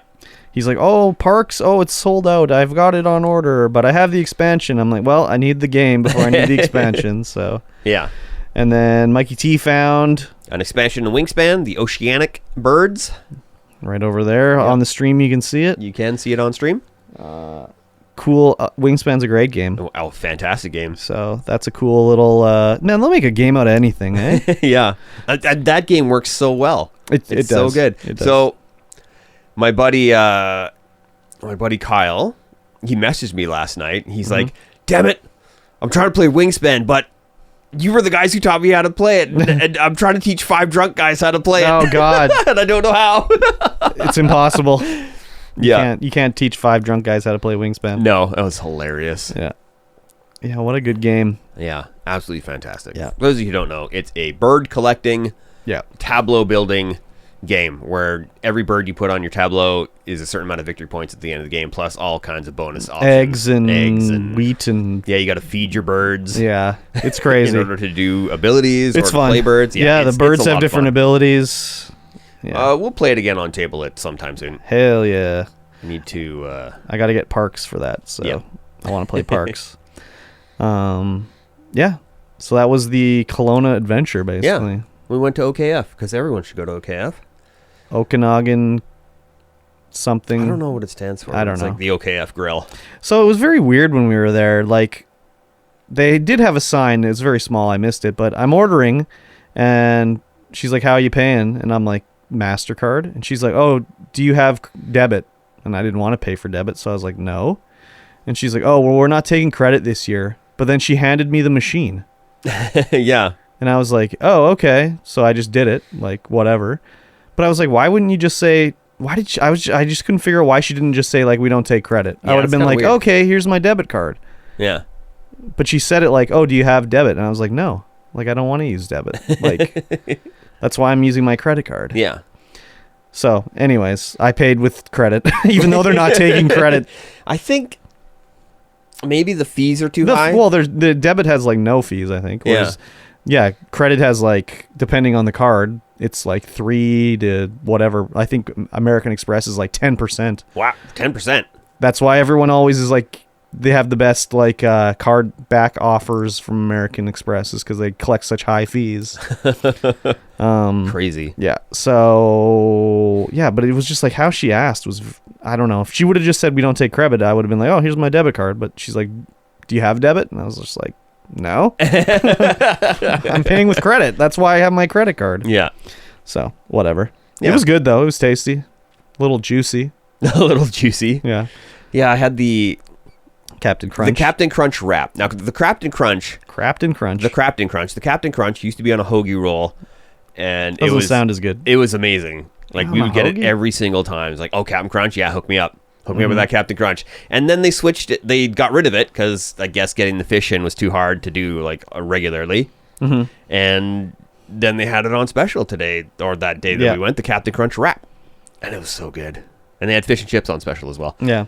He's like, "Oh, Parks, oh, it's sold out. I've got it on order, but I have the expansion." I'm like, "Well, I need the game before I need the expansion." So, Yeah. and then Mikey T found An expansion in Wingspan, the oceanic birds. right over there on the stream. You can see it. You can see it on stream. Cool. Wingspan's a great game. Oh, fantastic game. So that's a cool little man. They'll make a game out of anything, eh? Yeah. That game works so well. It It's so does. good. It does. So my buddy Kyle, he messaged me last night. He's Mm-hmm. like, "Damn it, I'm trying to play Wingspan, but you were the guys who taught me how to play it, and I'm trying to teach 5 drunk guys how to play it. Oh God, and I don't know how." it's impossible. Yeah. You can't teach 5 drunk guys how to play Wingspan. No, that was hilarious. Yeah. Yeah. What a good game. Yeah, absolutely fantastic. Yeah. For those of you who don't know, it's a bird collecting, Yeah. tableau building game where every bird you put on your tableau is a certain amount of victory points at the end of the game, plus all kinds of bonus options. Eggs and wheat and yeah, you got to feed your birds. yeah, it's crazy. In order to do abilities It's or to fun. play birds. Yeah, the it's birds a lot have of different fun. abilities. Yeah. We'll play it again on table it sometime soon. Hell yeah. I need to. I got to get Parks for that. So Yep. I want to play Parks. Yeah. So that was the Kelowna adventure, basically. Yeah. We went to OKF because everyone should go to OKF. Okanagan something. I don't know what it stands for. I don't it's know. like the OKF grill. So it was very weird when we were there. Like, they did have a sign. It was very small. I missed it. But I'm ordering, and she's like, how are you paying? And I'm like, MasterCard. And she's like, oh, do you have debit? And I didn't want to pay for debit, so I was like, no. And she's like, oh, well, we're not taking credit this year. But then she handed me the machine. Yeah. And I was like, oh, okay. So I just did it, like, whatever. But I was like, why wouldn't you just say, why did she, I just couldn't figure out why she didn't just say, like, we don't take credit. Yeah, I would have it's been kinda like, weird. okay, here's my debit card. Yeah. But she said it like, oh, do you have debit? And I was like, no. Like, I don't want to use debit. Like, that's why I'm using my credit card. Yeah. So, anyways, I paid with credit, even though they're not taking credit. I think maybe the fees are too high. Well, the debit has, like, no fees, I think. Whereas, yeah, credit has, like, depending on the card, it's like 3 to whatever. I think American Express is like 10%. Wow, 10%. That's why everyone always is like, they have the best, like, card back offers from American Express is because they collect such high fees. Crazy. Yeah. So, yeah, but it was just like how she asked was, I don't know. If she would have just said, we don't take credit, I would have been like, oh, here's my debit card. But she's like, do you have debit? And I was just like, no. I'm paying with credit. That's why I have my credit card. Yeah. So, whatever. Yeah. It was good, though. It was tasty. A little juicy. A little juicy. Yeah. Yeah, I had the Captain Crunch. The Captain Crunch wrap. Now, the Captain Crunch. Captain Crunch. The Captain Crunch. The Captain Crunch used to be on a hoagie roll, and Doesn't it was sound as good. It was amazing. Like, On we a would get it hoagie? every single time. It's like, oh, Captain Crunch, yeah, hook me up. Hook me up with that Captain Crunch. And then they switched it. They got rid of it because I guess getting the fish in was too hard to do, like, regularly. Mm-hmm. And then they had it on special today, or that day that we went, the Captain Crunch wrap. And it was so good. And they had fish and chips on special as well. Yeah.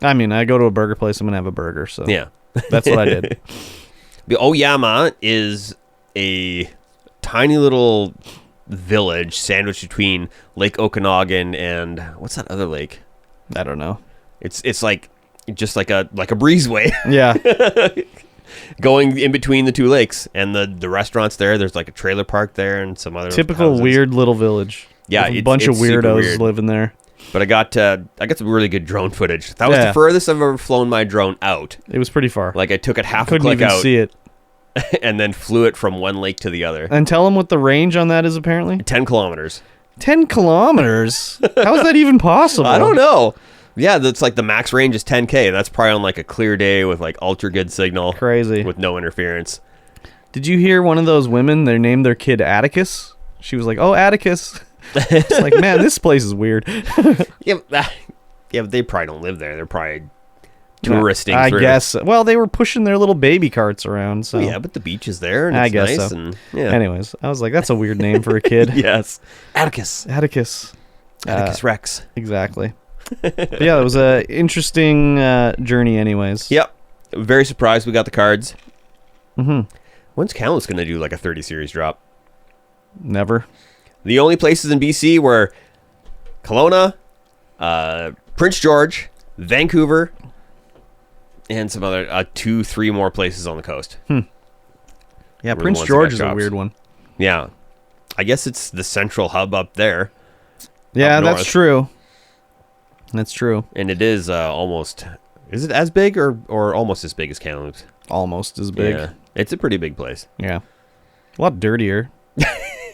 I mean, I go to a burger place, I'm going to have a burger. So Yeah. that's what I did. The Oyama is a tiny little village sandwiched between Lake Okanagan and what's that other lake? I don't know. It's like just like a breezeway Yeah. going in between the two lakes, and the restaurants there. There's like a trailer park there and some other Typical houses. weird little village. Yeah, With a bunch of it's super weirdos weird. living there. But I got some really good drone footage. That was Yeah. the furthest I've ever flown my drone out. It was pretty far. Like I took it half a Couldn't click even out see it. and then flew it from one lake to the other. And tell them what the range on that is apparently. 10 kilometers. 10 kilometers? How is that even possible? I don't know. Yeah, that's like the max range is 10K. That's probably on like a clear day with like ultra good signal. Crazy. With no interference. Did you hear one of those women, they named their kid Atticus? She was like, oh, Atticus. It's like, man, this place is weird. Yeah, but they probably don't live there. They're probably touristing I through. guess. Well, they were pushing their little baby carts around, so. Yeah, but the beach is there and I it's guess nice. so. And, yeah. Anyways, I was like, that's a weird name for a kid. Yes. Atticus. Atticus. Atticus Rex. Exactly. But yeah, it was a interesting journey anyways. Yep. Very surprised we got the cards. Mm-hmm. When's Kamloops going to do like a 30 series drop? Never. The only places in BC were Kelowna, Prince George, Vancouver, and some other 2-3 more places on the coast. Yeah, Were the Prince ones that George got is a jobs. weird one. Yeah. I guess it's the central hub up there. Yeah, Up that's north. true. That's true. And it is almost... Is it as big or almost as big as Kamloops? Almost as big. Yeah. It's a pretty big place. Yeah. A lot dirtier.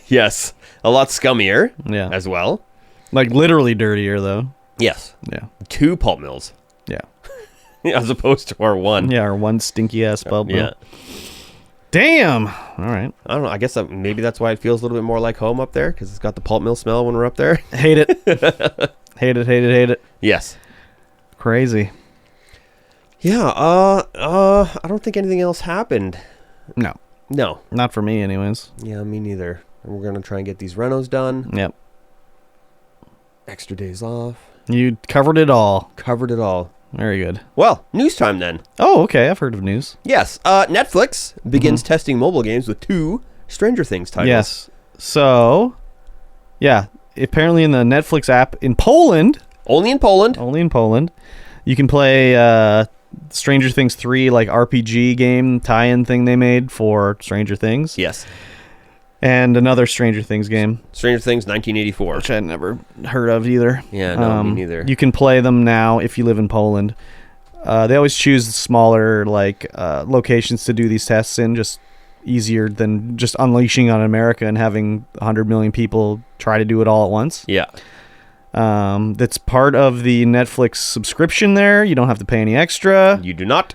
Yes. A lot scummier Yeah. as well. Like literally dirtier though. Yes. Yeah. 2 pulp mills. Yeah. As opposed to our one. Yeah, or one stinky ass pulp mill. Yeah. Damn. All right. I don't know. I guess maybe that's why it feels a little bit more like home up there, because it's got the pulp mill smell when we're up there. Hate it. Hate it, hate it, hate it. Yes. Crazy. Yeah. I don't think anything else happened. No. No. Not for me anyways. Yeah, me neither. We're gonna try and get these renos done. Yep. Extra days off. You covered it all. Covered it all. Very good. Well, news time then. Oh, okay. I've heard of news. Yes. Netflix begins testing mobile games with 2 Stranger Things titles. Yes. So, yeah. Apparently in the Netflix app in Poland, Only in Poland. Only in Poland. You can play Stranger Things 3, like RPG game tie-in thing they made for Stranger Things. Yes. And another Stranger Things game. Stranger Things 1984. Which I'd never heard of either. Yeah, no, me neither. You can play them now if you live in Poland. They always choose smaller locations to do these tests in, just easier than just unleashing on America and having 100 million people try to do it all at once. Yeah. That's part of the Netflix subscription there. You don't have to pay any extra. You do not.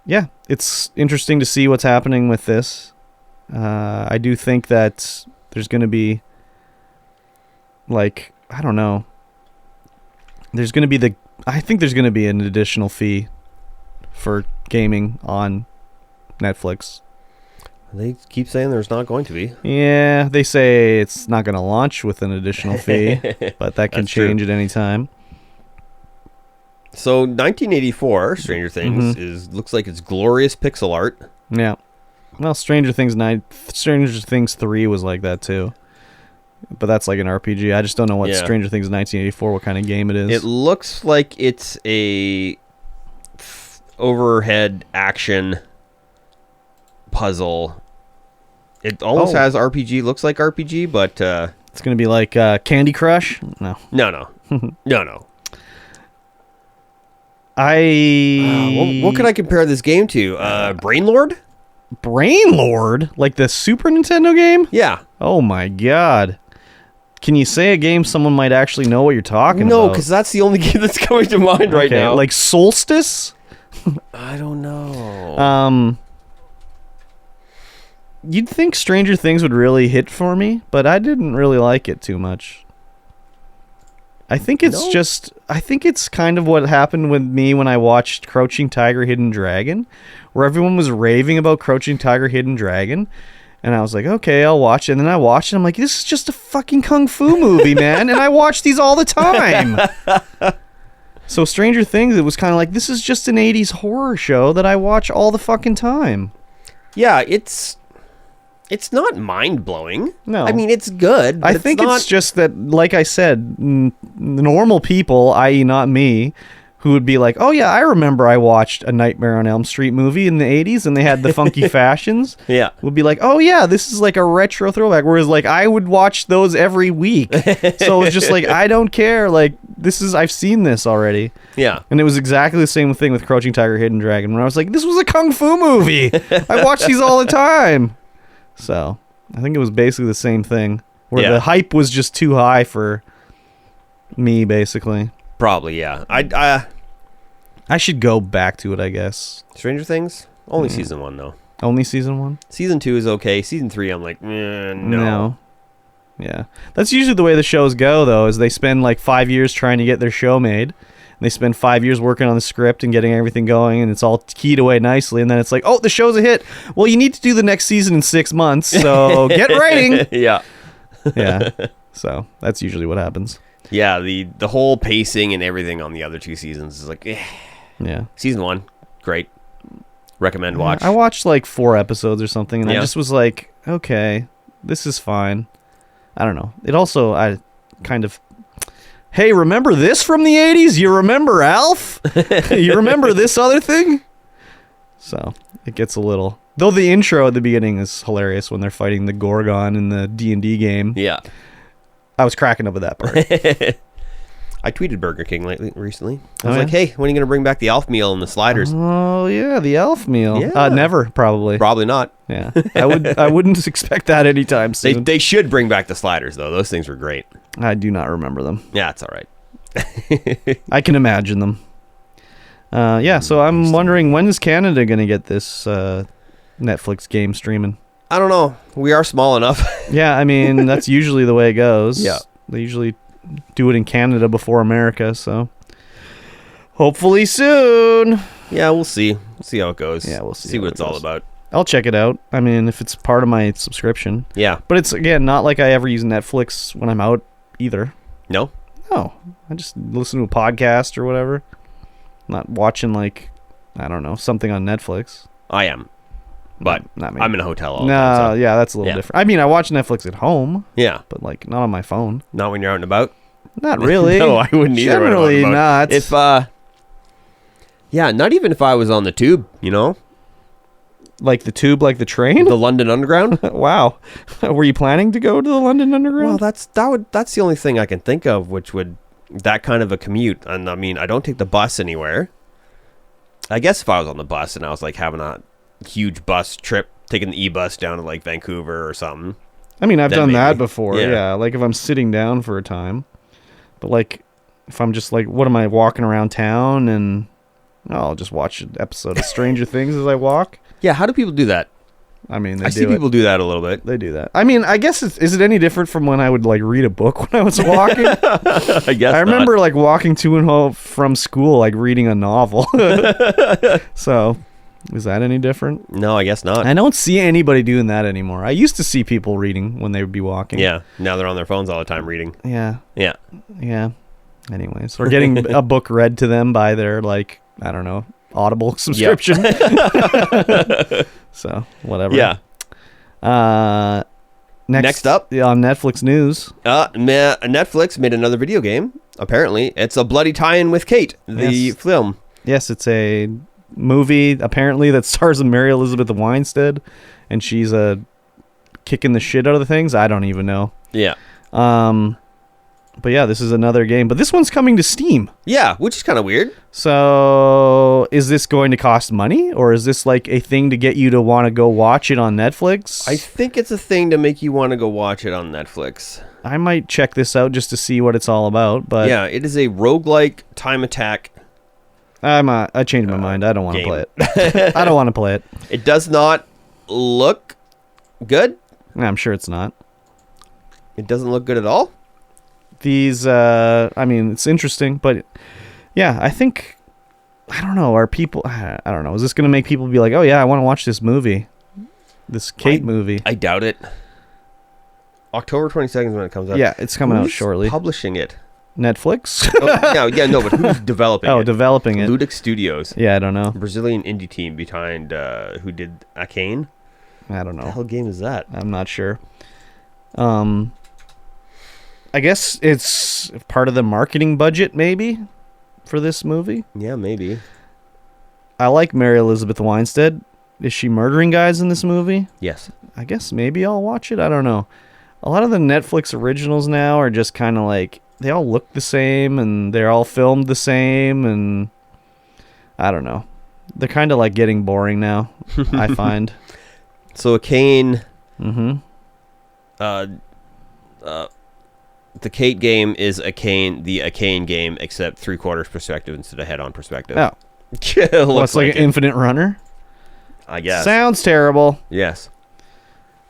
Yeah, it's interesting to see what's happening with this. I do think that there's going to be, like, I don't know. I think there's going to be an additional fee for gaming on Netflix. They keep saying there's not going to be. Yeah, they say it's not going to launch with an additional fee, but that can change at any time. So 1984, Stranger Things looks like it's glorious pixel art. Yeah. Well, Stranger Things 3 was like that too. But that's like an RPG. I just don't know what Stranger Things 1984, what kind of game it is. It looks like it's a overhead action puzzle. It almost has RPG, looks like RPG, but it's going to be like Candy Crush? No. No. What could I compare this game to? Brainlord? Brainlord? Like the Super Nintendo game? Yeah. Oh my god. Can you say a game someone might actually know what you're talking about? No, because that's the only game that's coming to mind right now. Like Solstice? I don't know. You'd think Stranger Things would really hit for me, but I didn't really like it too much. I think it's kind of what happened with me when I watched Crouching Tiger, Hidden Dragon, where everyone was raving about Crouching Tiger, Hidden Dragon, and I was like, okay, I'll watch it. And then I watched it, and I'm like, this is just a fucking kung fu movie, man, and I watch these all the time. So Stranger Things, it was kind of like, this is just an 80s horror show that I watch all the fucking time. Yeah, it's not mind-blowing. No. I mean, it's good. I think it's just that, like I said, normal people, i.e. not me, who would be like, oh yeah, I remember I watched a Nightmare on Elm Street movie in the 80s and they had the funky fashions. Yeah. Would be like, oh yeah, this is like a retro throwback. Whereas like I would watch those every week. So it was just like, I don't care. Like I've seen this already. Yeah. And it was exactly the same thing with Crouching Tiger, Hidden Dragon, when I was like, this was a kung fu movie. I watch these all the time. So I think it was basically the same thing, where the hype was just too high for me, basically. Probably, yeah. I should go back to it, I guess. Stranger Things? Only season 1, though. Only season 1? Season 2 is okay. Season 3, I'm like, no. Yeah. That's usually the way the shows go, though, is they spend like 5 years trying to get their show made. They spend 5 years working on the script and getting everything going, and it's all keyed away nicely. And then it's like, oh, the show's a hit. Well, you need to do the next season in 6 months, so get writing. Yeah. Yeah. So that's usually what happens. Yeah, the whole pacing and everything on the other 2 seasons is like, Yeah. Season 1, great. Recommend watch. I watched like 4 episodes or something, and I just was like, okay, this is fine. I don't know. It also, I kind of... Hey, remember this from the 80s? You remember Alf? You remember this other thing? So, it gets a little... Though the intro at the beginning is hilarious when they're fighting the Gorgon in the D&D game. Yeah. I was cracking up with that part. I tweeted Burger King recently. I was like, hey, when are you going to bring back the Alf meal and the sliders? Oh, yeah, the Elf meal. Yeah. Never, probably. Probably not. Yeah. I wouldn't expect that anytime soon. They should bring back the sliders, though. Those things were great. I do not remember them. Yeah, it's all right. I can imagine them. So I'm wondering, when is Canada going to get this Netflix game streaming? I don't know. We are small enough. Yeah, I mean, that's usually the way it goes. Yeah. They usually do it in Canada before America, so hopefully soon. Yeah, we'll see. We'll see how it goes. Yeah, we'll see. See what it's all about. I'll check it out. I mean, if it's part of my subscription. Yeah. But it's, again, not like I ever use Netflix when I'm out either. No? No. I just listen to a podcast or whatever. Not watching, like, I don't know, something on Netflix. I am. But not me. I'm in a hotel all the time. No, yeah, that's a little different. I mean, I watch Netflix at home. Yeah. But, like, not on my phone. Not when you're out and about? Not really. No, I wouldn't either. Generally not. If yeah, not even if I was on the tube, you know, like the tube, like the train. the London Underground. Wow. Were you planning to go to the London Underground? Well, that's the only thing I can think of, which would that kind of a commute. And I mean, I don't take the bus anywhere. I guess if I was on the bus and I was like having a huge bus trip, taking the e-bus down to like Vancouver or something. I mean, I've Then done that maybe. before. Yeah. Yeah. Like if I'm sitting down for a time, but like if I'm just like, what am I walking around town and I'll just watch an episode of Stranger Things as I walk. Yeah, how do people do that? I mean, they I do see it. people do that a little bit. They do that. I mean, I guess is it any different from when I would like read a book when I was walking? I guess I remember like walking to and home from school, like reading a novel. So, is that any different? No, I guess not. I don't see anybody doing that anymore. I used to see people reading when they would be walking. Yeah, now they're on their phones all the time reading. Yeah. Yeah. Yeah. Anyways, or getting a book read to them by their like, I don't know, Audible subscription. So, whatever. Yeah. Next up on Netflix news. Netflix made another video game. Apparently, it's a bloody tie-in with Kate, the film. Yes, it's a movie apparently that stars Mary Elizabeth Winstead, and she's kicking the shit out of the things. I don't even know. Yeah. But yeah, this is another game. But this one's coming to Steam. Yeah, which is kind of weird. So is this going to cost money, or is this like a thing to get you to want to go watch it on Netflix? I think it's a thing to make you want to go watch it on Netflix. I might check this out just to see what it's all about. But yeah, it is a roguelike time attack. I changed my mind. I don't want to play it. I don't want to play it. It does not look good. I'm sure it's not. It doesn't look good at all. These, I mean, it's interesting, but yeah, I think, I don't know, are people, I don't know, is this going to make people be like, oh yeah, I want to watch this movie, this Kate movie? I doubt it. October 22nd is when it comes out. Yeah, it's coming out shortly. Publishing it? Netflix? No, but who's developing it? Oh, developing it. Ludic Studios. Yeah, I don't know. Brazilian indie team behind who did Arcane. I don't know. What the hell game is that? I'm not sure. I guess it's part of the marketing budget, maybe, for this movie. Yeah, maybe. I like Mary Elizabeth Winstead. Is she murdering guys in this movie? Yes. I guess maybe I'll watch it. I don't know. A lot of the Netflix originals now are just kind of like, they all look the same and they're all filmed the same, and I don't know. They're kind of like getting boring now, I find. So Arcane, Mm-hmm. The Kate game is the Arcane game, except 3/4 perspective instead of head-on perspective. Oh. Looks It's like an it. infinite runner? I guess. Sounds terrible. Yes.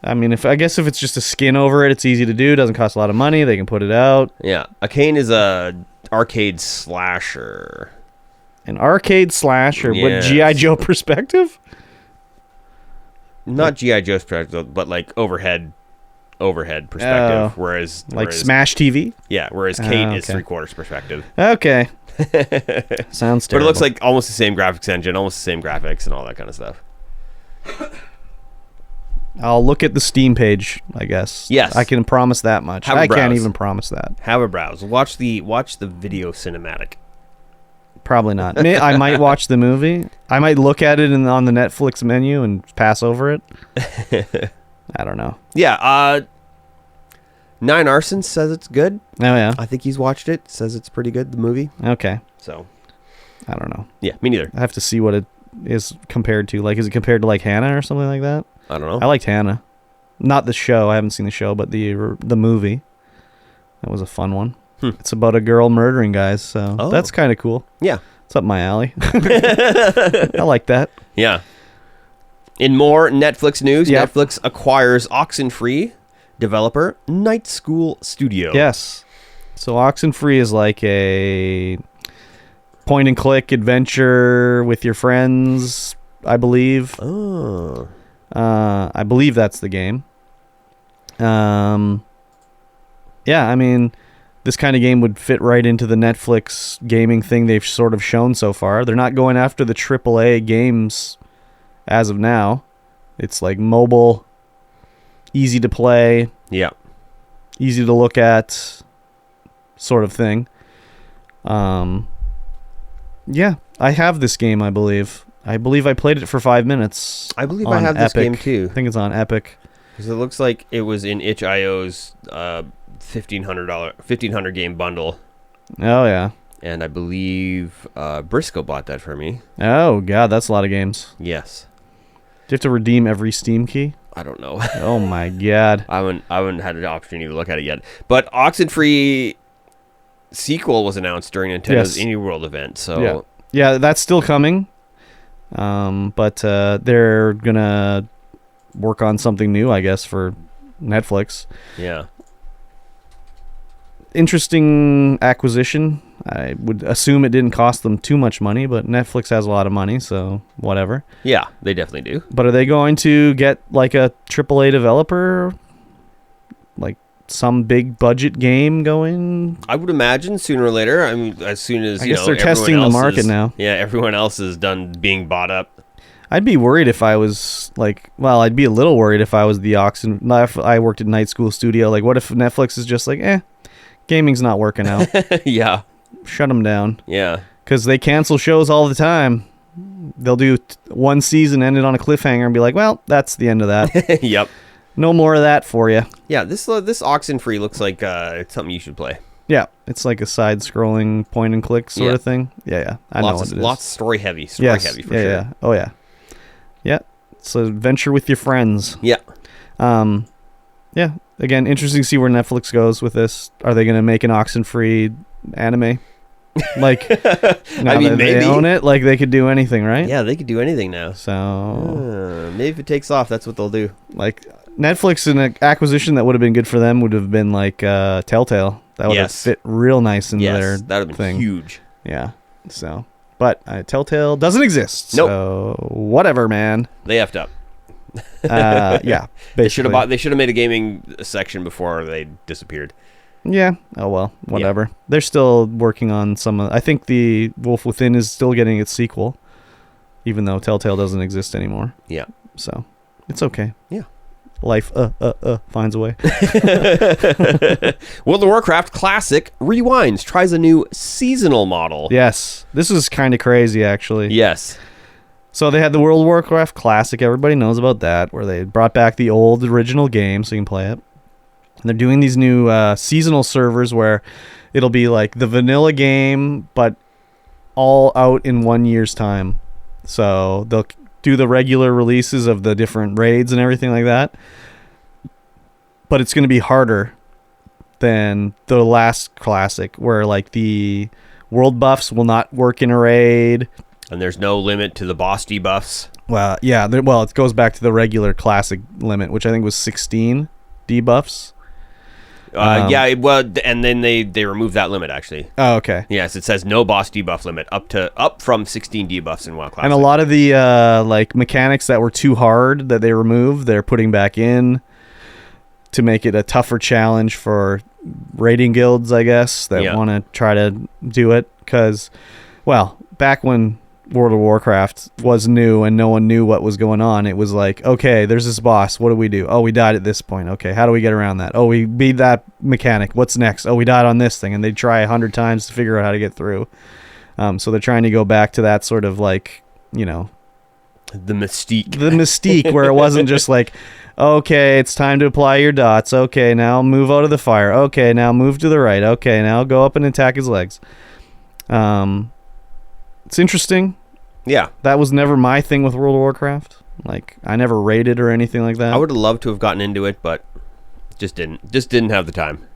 I mean, I guess if it's just a skin over it, it's easy to do. Doesn't cost a lot of money. They can put it out. Yeah. Arcane is a arcade slasher. An arcade slasher, Yes. but G.I. Joe perspective? Not G.I. Joe's perspective, but like overhead perspective. Oh. Whereas Smash TV? Yeah, whereas Kate is okay. 3/4 perspective. Okay. Sounds But it terrible. looks like almost the same graphics engine, almost the same graphics and all that kind of stuff. I'll look at the Steam page, I guess. Yes. I can promise that much. Have a I can't browse. even promise that. Have a browse. Watch the video cinematic. Probably not. I might watch the movie. I might look at it on the Netflix menu and pass over it. I don't know. Yeah, Nine Arsons says it's good. Oh, yeah. I think he's watched it. Says it's pretty good, the movie. Okay. So, I don't know. yeah, me neither. I have to see what it is compared to. Like, is it compared to, like, Hannah or something like that? I don't know. I liked Hannah. Not the show. I haven't seen the show, but the movie. That was a fun one. It's about a girl murdering guys, so that's kind of cool. Yeah. It's up my alley. I like that. Yeah. In more Netflix news, Yep. Netflix acquires Oxenfree developer Night School Studio. Yes. So Oxenfree is like a point and click adventure with your friends, I believe. Oh. I believe that's the game. Yeah, I mean, this kind of game would fit right into the Netflix gaming thing they've sort of shown so far. They're not going after the AAA games as of now. It's like mobile, easy to play, Yeah. easy to look at, sort of thing. Yeah, I have this game, I believe. I played it for 5 minutes. I believe on I have this Epic. game too. I think it's on Epic. Because it looks like it was in itch.io's $1,500 game bundle. Oh, yeah. And I believe Briscoe bought that for me. Oh, God, that's a lot of games. Yes. Do you have to redeem every Steam key? I don't know. Oh, my God. I haven't had an opportunity to look at it yet. But Oxenfree sequel was announced during Nintendo's Indie World event. So yeah, that's still coming. But they're going to work on something new, I guess, for Netflix. Yeah. Interesting acquisition. I would assume it didn't cost them too much money, but Netflix has a lot of money, so whatever. Yeah, they definitely do. But are they going to get like a AAA developer, like some big budget game going? I would imagine sooner or later. I mean, as soon as I guess they're testing the market now. Yeah, everyone else is done being bought up. I'd be worried if I was I'd be a little worried if I was the Oxen. If I worked at Night School Studio. Like, what if Netflix is just like, gaming's not working out. Yeah. Shut them down. Yeah. Because they cancel shows all the time. They'll do one season, end it on a cliffhanger, and be like, well, that's the end of that. Yep. No more of that for you. Yeah, this Oxenfree looks like it's something you should play. Yeah, it's like a side-scrolling point-and-click sort of thing. Yeah. I know what it is. Lots story heavy. Story heavy for sure. Yeah. Oh, yeah. Yeah. It's an adventure with your friends. Yeah. Yeah. Again, interesting to see where Netflix goes with this. Are they going to make an Oxenfree anime? Like, now I mean, that maybe they own it, like they could do anything, right? Yeah, they could do anything now. So maybe if it takes off, that's what they'll do. Like Netflix, an acquisition that would have been good for them would have been like Telltale. That would have fit real nice into their that would have been huge. Yeah. So, but Telltale doesn't exist. Nope. So whatever, man. They effed up. Yeah. Basically. They should have made a gaming section before they disappeared. Yeah. Oh well. Whatever. Yeah. They're still working on some. I think the Wolf Within is still getting its sequel, even though Telltale doesn't exist anymore. Yeah. So it's okay. Yeah. Life finds a way. World of Warcraft Classic rewinds, tries a new seasonal model. Yes. This is kind of crazy, actually. Yes. So they had the World of Warcraft Classic. Everybody knows about that, where they brought back the old original game so you can play it. And they're doing these new seasonal servers where it'll be like the vanilla game, but all out in 1 year's time. So they'll do the regular releases of the different raids and everything like that. But it's going to be harder than the last Classic, where like the world buffs will not work in a raid. And there's no limit to the boss debuffs. Well, yeah. It goes back to the regular Classic limit, which I think was 16 debuffs. And then they removed that limit, actually. Oh, okay. Yes, it says no boss debuff limit up from 16 debuffs in WoW Classic. And a lot of the like mechanics that were too hard that they removed, they're putting back in to make it a tougher challenge for raiding guilds, I guess, that want to try to do it. Because, well, back when World of Warcraft was new and no one knew what was going on, it was like, okay, there's this boss, what do we do? Oh, we died at this point. Okay, how do we get around that? Oh, we beat that mechanic, what's next? Oh, we died on this thing. And they'd try 100 times to figure out how to get through. So they're trying to go back to that sort of like, the mystique where it wasn't just like, okay, it's time to apply your dots. Okay, now move out of the fire. Okay, now move to the right. Okay, now go up and attack his legs. It's interesting. Yeah. That was never my thing with World of Warcraft. Like, I never raided or anything like that. I would have loved to have gotten into it, but just didn't have the time.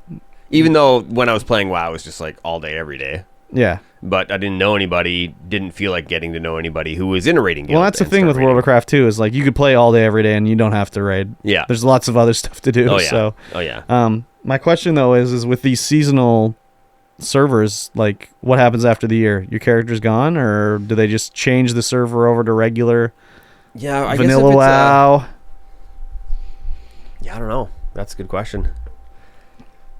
Even though when I was playing WoW, it was just like all day, every day. Yeah. But I didn't know anybody, didn't feel like getting to know anybody who was in a raiding guild. Well, that's the thing with World of Warcraft too, is like you could play all day, every day, and you don't have to raid. Yeah. There's lots of other stuff to do. Oh, yeah. So, oh, yeah. My question, though, is with these seasonal servers, like what happens after the year? Your character's gone, or do they just change the server over to regular vanilla WoW? I don't know. That's a good question.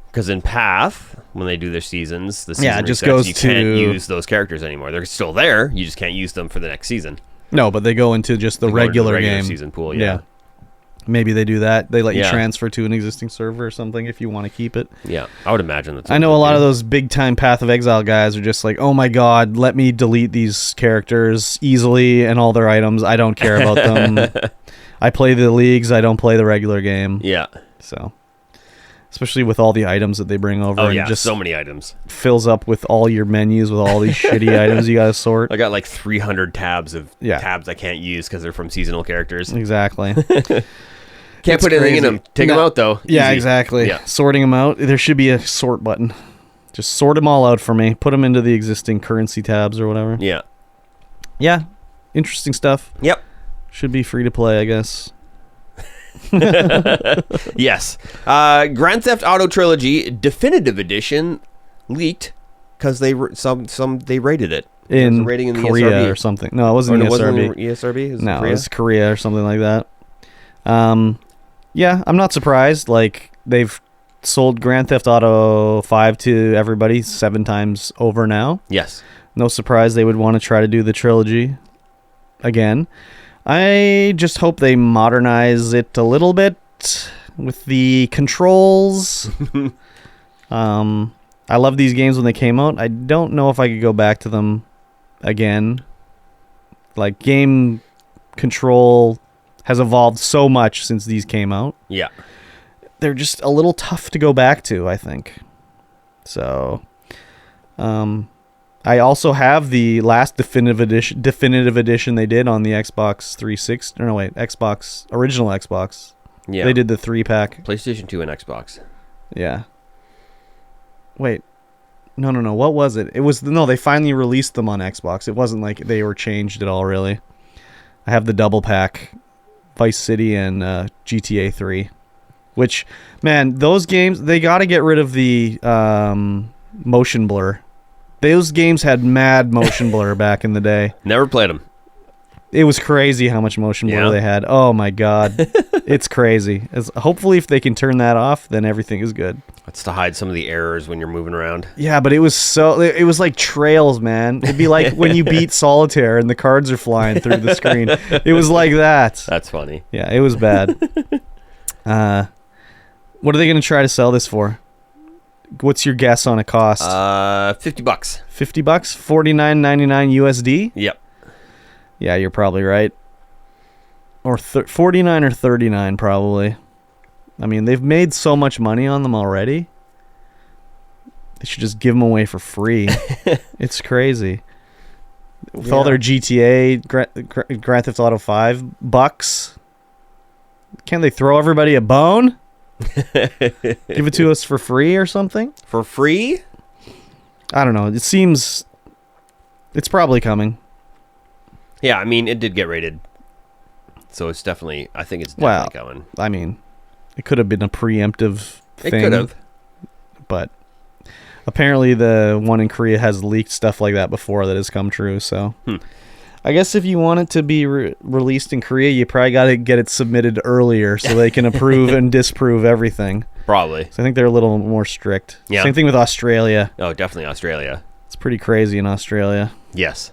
Because in Path, when they do their seasons, the season it just resets, goes you can't use those characters anymore. They're still there. You just can't use them for the next season. No, but they go into just the regular game season pool. Yeah. Maybe they do that. They let you Yeah. transfer to an existing server or something if you want to keep it. Yeah, I would imagine that's. I know a what lot they of do. those big time Path of Exile guys are just like, oh my god, let me delete these characters easily and all their items. I don't care about them. I play the leagues. I don't play the regular game. Yeah. So, especially with all the items that they bring over, Oh and yeah, it just so many items. fills up with all your menus with all these shitty items you gotta sort. I got like 300 tabs of Yeah. tabs I can't use because they're from seasonal characters. Exactly. Can't It's put anything in crazy. them. Take them No. out though. Yeah, Easy. exactly. Yeah. Sorting them out. There should be a sort button. Just sort them all out for me. Put them into the existing currency tabs or whatever. Yeah. Yeah. Interesting stuff. Yep. Should be free to play, I guess. Yes. Grand Theft Auto Trilogy Definitive Edition leaked because they they rated it. There was a In rating in the Korea ESRB. or something. No, it wasn't Or the it wasn't ESRB. in ESRB? It was in No, Korea? it was Korea or something like that. Yeah, I'm not surprised. Like, they've sold Grand Theft Auto 5 to everybody 7 times over now. Yes. No surprise they would want to try to do the trilogy again. I just hope they modernize it a little bit with the controls. I love these games when they came out. I don't know if I could go back to them again. Like, game control has evolved so much since these came out. Yeah. They're just a little tough to go back to, I think. So, I also have the last definitive edition they did on the Xbox 360. No, wait, original Xbox. Yeah. They did the 3-pack. PlayStation 2 and Xbox. Yeah. Wait. No. What was it? They finally released them on Xbox. It wasn't like they were changed at all, really. I have the double pack, Vice City and GTA 3. Which, man, those games, they got to get rid of the motion blur. Those games had mad motion blur back in the day. Never played them. It was crazy how much motion blur Yeah. they had. Oh my god. It's crazy. Hopefully if they can turn that off, then everything is good. That's to hide some of the errors when you're moving around. Yeah, but it was like trails, man. It'd be like when you beat solitaire and the cards are flying through the screen. It was like that. That's funny. Yeah, it was bad. What are they going to try to sell this for? What's your guess on a cost? $50. $50? $49.99 USD? Yep. Yeah, you're probably right. Or 49 or 39 probably. I mean, they've made so much money on them already. They should just give them away for free. It's crazy. With all their GTA, Grand Theft Auto 5 bucks, can't they throw everybody a bone? Give it to us for free or something? For free? I don't know. It seems it's probably coming. Yeah, I mean, it did get rated. So it's definitely, I think it's definitely coming. I mean, it could have been a preemptive It thing. could have. But apparently the one in Korea has leaked stuff like that before that has come true. So I guess if you want it to be released in Korea, you probably got to get it submitted earlier so they can approve and disprove everything. Probably. So I think they're a little more strict. Yeah. Same thing with Australia. Oh, definitely Australia. It's pretty crazy in Australia. Yes.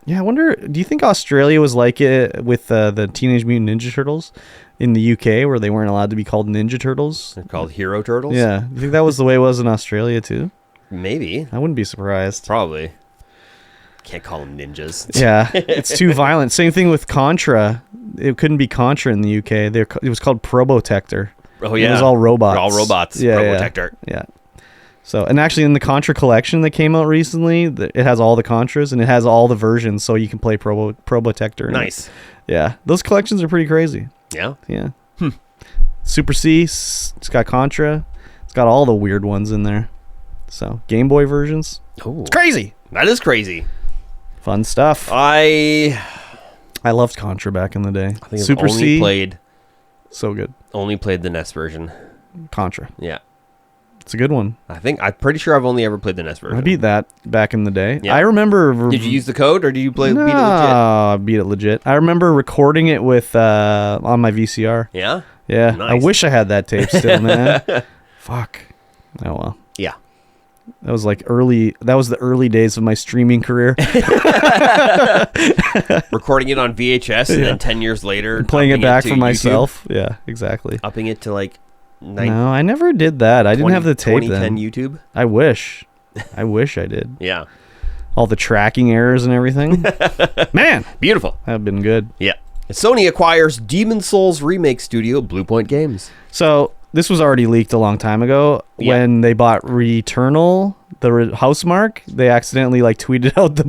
Yeah, I wonder, do you think Australia was like it with the Teenage Mutant Ninja Turtles in the UK where they weren't allowed to be called Ninja Turtles? They're called Hero Turtles? Yeah. Do you think that was the way it was in Australia too? Maybe. I wouldn't be surprised. Probably. Can't call them ninjas. Yeah, it's too violent. Same thing with Contra. It couldn't be Contra in the UK. It was called Probotector. Oh, yeah. It was all robots. All robots. Yeah, Probotector. Yeah. So, and actually in the Contra collection that came out recently, it has all the Contras and it has all the versions, so you can play Probotector. Nice. Yeah, those collections are pretty crazy. Yeah. Yeah. Super C, it's got Contra. It's got all the weird ones in there. So, Game Boy versions. Oh, It's crazy. that is crazy. Fun stuff. I loved Contra back in the day. think Super I've only C, played the NES version. Contra. Yeah. It's a good one. I'm pretty sure I've only ever played the NES version. I beat that back in the day. Yeah. I remember. Did you use the code or did you beat it legit? I beat it legit. I remember recording it with on my VCR. Yeah? Yeah, Nice. I wish I had that tape still, man. Fuck. Oh well. Yeah. That was like early. That was the early days of my streaming career. Recording it on VHS and then 10 years later Playing it upping back to for YouTube, myself. Yeah, exactly. upping it to like No, I never did that. I didn't have the tape 2010 then. YouTube. I wish I did. Yeah. All the tracking errors and everything. Man, Beautiful. that would have been good. Yeah. Sony acquires Demon Souls remake studio Blue Point Games. So this was already leaked a long time ago. Yeah. When they bought Returnal, the Housemarque, they accidentally like tweeted out the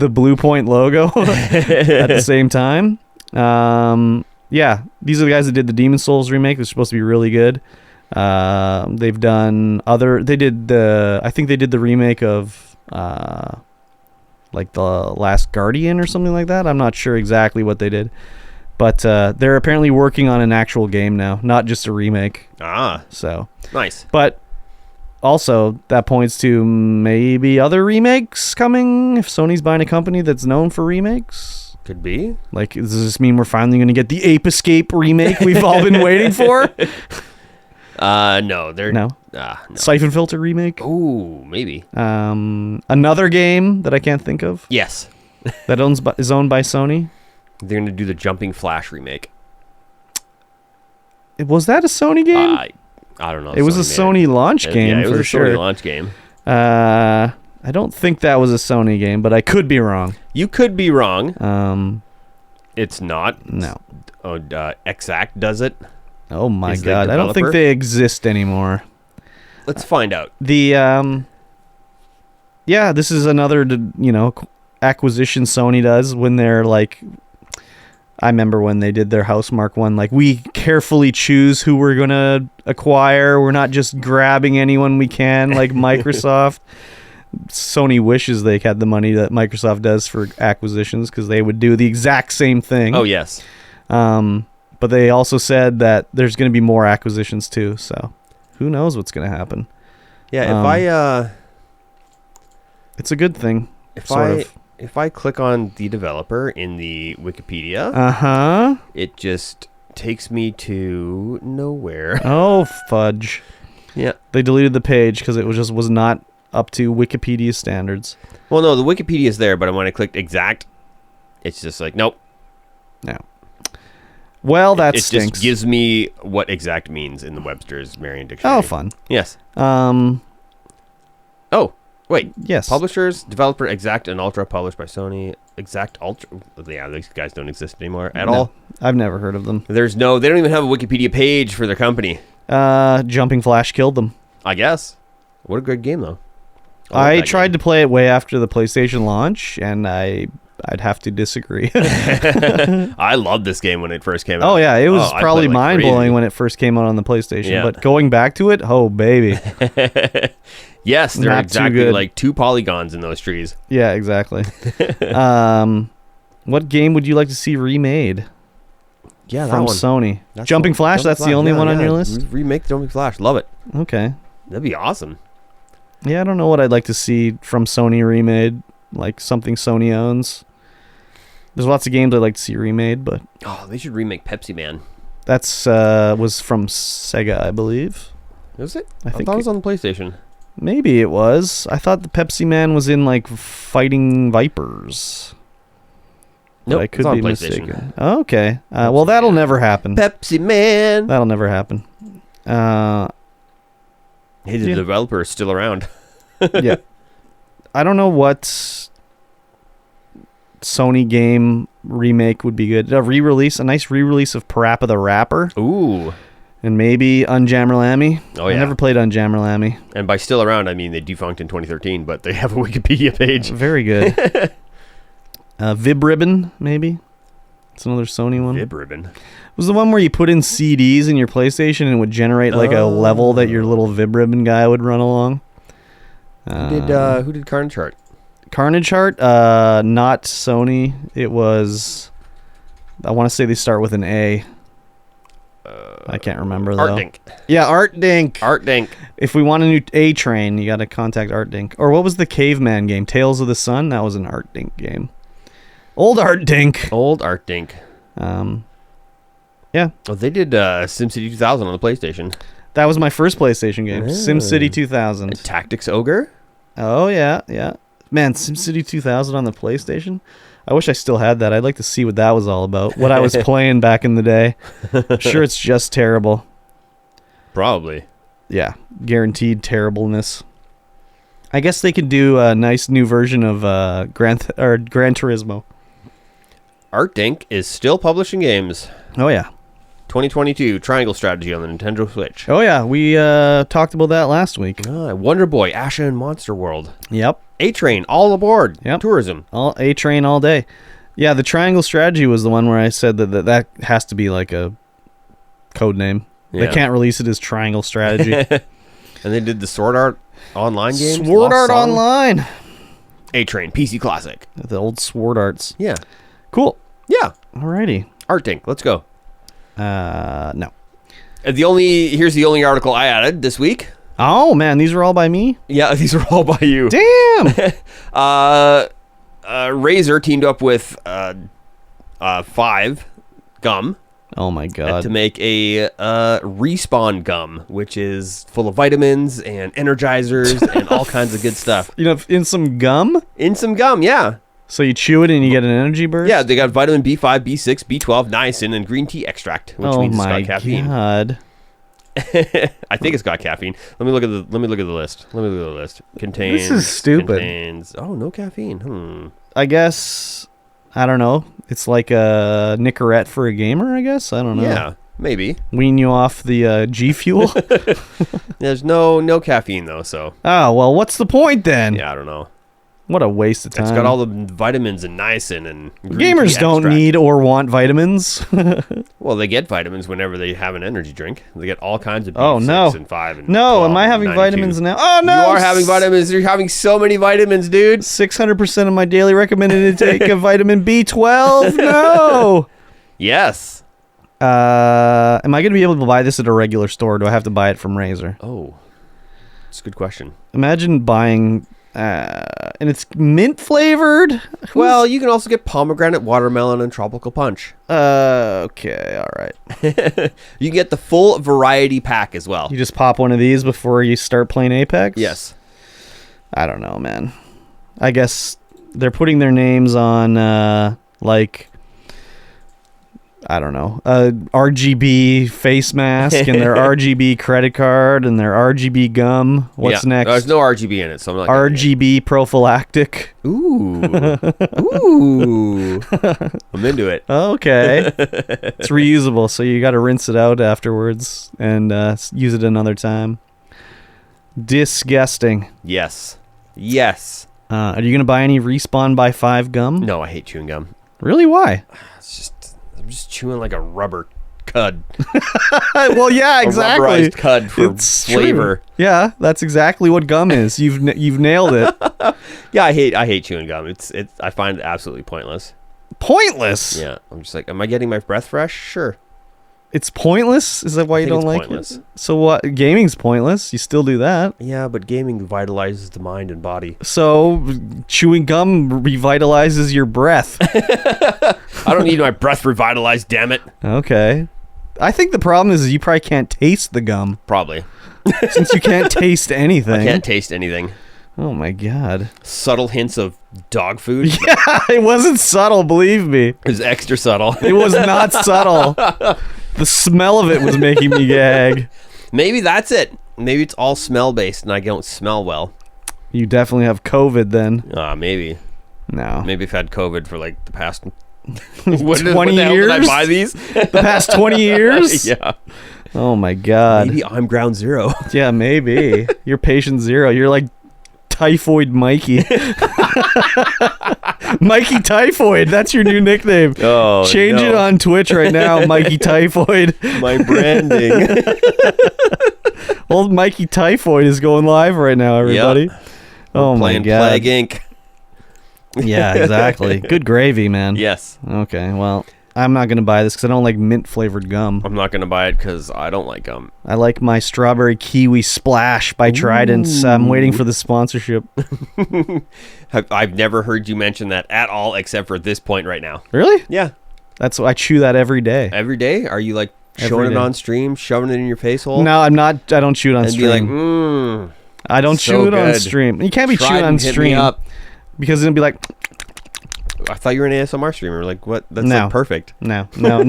Blue Point logo at the same time. Yeah, these are the guys that did the Demon Souls remake. It's supposed to be really good. They've done other. They did the. I think they did the remake of like the Last Guardian or something like that. I'm not sure exactly what they did, but they're apparently working on an actual game now, not just a remake. Ah, So, nice. but also that points to maybe other remakes coming if Sony's buying a company that's known for remakes. Could be. Like, does this mean we're finally going to get the Ape Escape remake we've all been waiting for? No, they're No. no. Siphon Filter remake? Ooh, maybe. Another game that I can't think of Yes, that is owned by Sony. they're gonna do the Jumping Flash remake. Was that a Sony game? I don't know. It was a Sony launch game Yeah, it was for a sure. Sony launch game. I don't think that was a Sony game, but I could be wrong. You could be wrong. It's not. No. Oh, Exact does it. Oh my Is the god, I don't think developer? they exist anymore. Let's find out. The yeah, this is another acquisition Sony does when they're like, I remember when they did their Housemarque one, like, we carefully choose who we're gonna acquire. We're not just grabbing anyone we can, like Microsoft. Sony wishes they had the money that Microsoft does for acquisitions, because they would do the exact same thing. Oh yes. But they also said that there's going to be more acquisitions too, so who knows what's going to happen. Yeah, It's a good thing. if I click on the developer in the Wikipedia, Uh-huh. it just takes me to nowhere. Oh, fudge. Yeah. They deleted the page because it was not up to Wikipedia standards. Well, no, the Wikipedia is there, but when I clicked Exact, it's just like, nope. No. Well, that It stinks. just gives me what Exact means in the Webster's Merriam Dictionary. Oh, fun. Yes. Um, Oh, wait. yes. Publishers, developer, Exact and Ultra, published by Sony. Exact, Ultra. Yeah, these guys don't exist anymore at No, all. I've never heard of them. They don't even have a Wikipedia page for their company. Jumping Flash killed them. I guess. What a great game, though. I tried to play it way after the PlayStation launch, and I'd have to disagree. I loved this game when it first came out. Oh yeah, it was I probably played like mind-blowing crazy. when it first came out on the PlayStation. Yeah. But going back to it, oh baby. Yes, there are Not too exactly good. like 2 polygons in those trees. Yeah, exactly. What game would you like to see remade Yeah, from Sony? That's Jumping the- Flash, Jumping that's the Flash, only yeah, one on yeah. your list? Remake Jumping Flash. Love it. Okay. That'd be awesome. Yeah, I don't know what I'd like to see from Sony remade, like something Sony owns. There's lots of games I'd like to see remade, but Oh, they should remake Pepsi Man. that's was from Sega, I believe. Was it? I I think thought it was on the PlayStation. Maybe it was. I thought the Pepsi Man was in like Fighting Vipers. But Nope, I it's could on be PlayStation. mistaken. Okay. Well, that'll never happen. Pepsi Man. That'll never happen. Hey, the Yeah. developer is still around. Yeah. I don't know what Sony game remake would be good. A nice re-release of Parappa the Rapper, Ooh. and maybe Unjammerlammy. Oh, I yeah. never played Unjammerlammy. And by still around, I mean they defunct in 2013, but they have a Wikipedia page. Very good. Vib Ribbon, maybe. It's another Sony one. Vib Ribbon. It was the one where you put in CDs in your PlayStation and it would generate like a level that your little Vib Ribbon guy would run along. Who did Carnage Heart? Carnage Heart, not Sony. It was, I want to say they start with an A. I can't remember though. Art Dink. Yeah, Art Dink. Art Dink. If we want a new A Train, you got to contact Art Dink. Or what was the Caveman game? Tales of the Sun? That was an Art Dink game. Old Art Dink. Old Art Dink. Yeah. Oh, they did SimCity 2000 on the PlayStation. That was my first PlayStation game. SimCity 2000. Tactics Ogre? Oh, yeah, yeah. Man, SimCity 2000 on the PlayStation? I wish I still had that. I'd like to see what that was all about. What I was playing back in the day. I'm sure it's just terrible. Probably. Yeah, guaranteed terribleness. I guess they could do a nice new version of Gran Turismo. Art Inc. is still publishing games. Oh, yeah. 2022 Triangle Strategy on the Nintendo Switch. Oh, yeah. We talked about that last week. Wonder Boy, Asha and Monster World. Yep. A-Train, all aboard. Yep. Tourism. All A-Train all day. Yeah, the Triangle Strategy was the one where I said that has to be like a code name. Yeah. They can't release it as Triangle Strategy. And they did the Sword Art Online games. Sword Art Online. A-Train, PC Classic. The old Sword Arts. Yeah. Cool. Yeah. Alrighty. Art Inc. Let's go. No. Here's the only article I added this week. Oh, man. These are all by me? Yeah, these are all by you. Damn. Razer teamed up with 5 gum. Oh, my God. To make a Respawn gum, which is full of vitamins and energizers and all kinds of good stuff. You know, in some gum? In some gum, yeah. So you chew it and you get an energy burst? Yeah, they got vitamin B5, B6, B12, niacin, and green tea extract, which means it's got caffeine. Oh, my God. I think it's got caffeine. Let me look at the list. Contains. This is stupid. Contains. Oh, no caffeine. I guess, I don't know. It's like a Nicorette for a gamer, I guess. I don't know. Yeah, maybe. Wean you off the G Fuel. There's no caffeine though, so. Oh, well, what's the point then? Yeah, I don't know. What a waste of time. It's got all the vitamins and niacin and gamers don't need or want vitamins. Well, they get vitamins whenever they have an energy drink. They get all kinds of B6 and 5 and no, 12 am I having 92. vitamins now? Oh, no. You are having vitamins. You're having so many vitamins, dude. 600% of my daily recommended intake of vitamin B12. No. Yes. Am I going to be able to buy this at a regular store, or do I have to buy it from Razer? Oh, it's a good question. Imagine buying... and it's mint flavored. Well, you can also get pomegranate, watermelon, and tropical punch. Okay, all right. You can get the full variety pack as well. You just pop one of these before you start playing Apex? Yes. I don't know, man. I guess they're putting their names on I don't know, RGB face mask and their RGB credit card and their RGB gum. What's next? There's no RGB in it, so I'm not RGB prophylactic. Ooh. Ooh. I'm into it. Okay. It's reusable, so you got to rinse it out afterwards and use it another time. Disgusting. Yes. Yes. Are you going to buy any Respawn by 5 gum? No, I hate chewing gum. Really? Why? I'm just chewing like a rubber cud. Well, yeah, exactly. A rubberized cud for flavor. True. Yeah, that's exactly what gum is. You've nailed it. Yeah, I hate chewing gum. I find it absolutely pointless. Pointless? Yeah, I'm just like, am I getting my breath fresh? Sure. It's pointless? Is that why you don't like pointless. it? So what? Gaming's pointless. You still do that. Yeah, but gaming vitalizes the mind and body. So chewing gum revitalizes your breath. I don't need my breath revitalized, damn it. Okay. I think the problem is you probably can't taste the gum. Probably. Since you can't taste anything. I can't taste anything. Oh my God. Subtle hints of dog food. Yeah, it wasn't subtle, believe me. It was extra subtle. It was not subtle. The smell of it was making me gag. Maybe that's it. Maybe it's all smell based and I don't smell well. You definitely have COVID then. Maybe. No. Maybe I've had COVID for like the past 20 what the hell years? did I buy these? The past 20 years? Yeah. Oh my God. Maybe I'm ground zero. Yeah, maybe. You're patient zero. You're like Typhoid Mikey. Mikey Typhoid. That's your new nickname. Oh, Change it on Twitch right now, Mikey Typhoid. My branding. Old Mikey Typhoid is going live right now, everybody. Yep. Oh my Playing God. Plague Inc. Yeah, exactly. Good gravy, man. Yes. Okay, well, I'm not going to buy this because I don't like mint-flavored gum. I'm not going to buy it because I don't like gum. I like my strawberry kiwi splash by Trident. I'm waiting for the sponsorship. I've never heard you mention that at all except for this point right now. Really? Yeah. I chew that every day. Every day? Are you like Showing day. it on stream, shoving it in your face hole. No, I'm not. I don't shoot on and stream. be like, I don't so shoot on good. stream. You can't be Try chewing it on and hit me stream up. because it'll be like, I thought you were an ASMR streamer. Like, what? That's No. like perfect. no. No.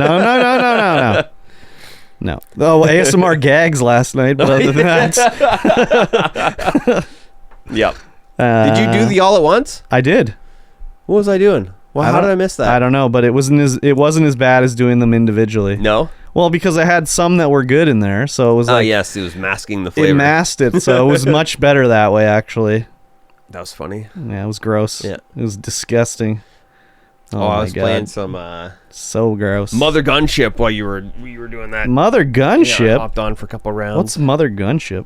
Oh, ASMR gags last night, but other than that, Yep. Did you do the all at once? I did. What was I doing? Well, how did I miss that? I don't know, but it wasn't as bad as doing them individually. No. Well, because I had some that were good in there, so it was Oh, like yes. It was masking the flavor. it masked it, so it was much better that way. Actually, That was funny. yeah, it was gross. Yeah. It was disgusting. Oh, I my was God. playing some So gross. Mother Gunship while you were doing that. Mother Yeah, I Gunship. hopped on for a couple rounds. What's Mother Gunship?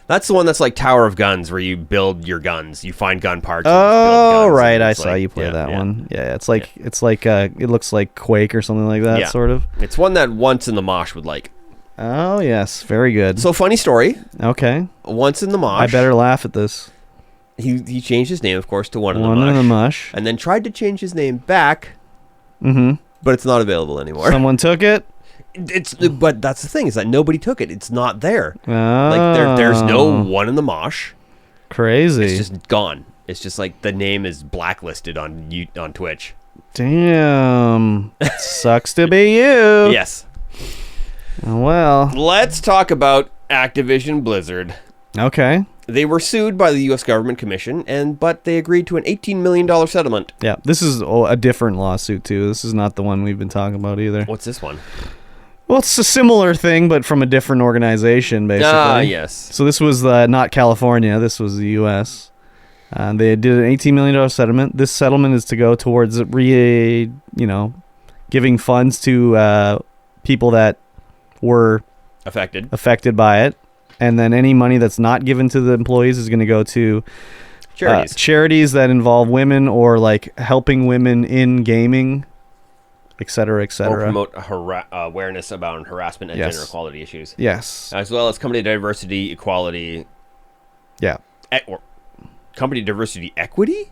That's the one that's like Tower of Guns, where you build your guns. You find gun parts. and just build Oh, guns, right. and I it's saw like- you play yeah, that yeah. one. Yeah, it's like it looks like Quake or something like that, Yeah. sort of. It's one that Once in the Mosh would like. Oh yes, very good. So funny story. Okay, Once in the Mosh, I better laugh at this. he changed his name, of course, to One in the One Mosh, in the mush. and then tried to change his name back, Mm-hmm. but it's not available anymore. Someone took it. But that's the thing, is that nobody took it. It's not there. Oh, Like there's no One in the Mosh. crazy. It's just gone. It's just like the name is blacklisted on Twitch. Damn. Sucks to be you. Yes. Well. Let's talk about Activision Blizzard. Okay. They were sued by the U.S. Government Commission, but they agreed to an $18 million settlement. Yeah. This is a different lawsuit too. This is not the one we've been talking about either. What's this one? Well, it's a similar thing, but from a different organization, basically. Ah, yes. So this was not California. This was the U.S. They did an $18 million settlement. This settlement is to go towards giving funds to people that were Affected. by it, and then any money that's not given to the employees is going to go to Charities. that involve women or like helping women in gaming, et cetera, et Or cetera. promote awareness about harassment and Yes. gender equality issues. Yes. As well as company diversity, equality. Yeah. Or company diversity, equity?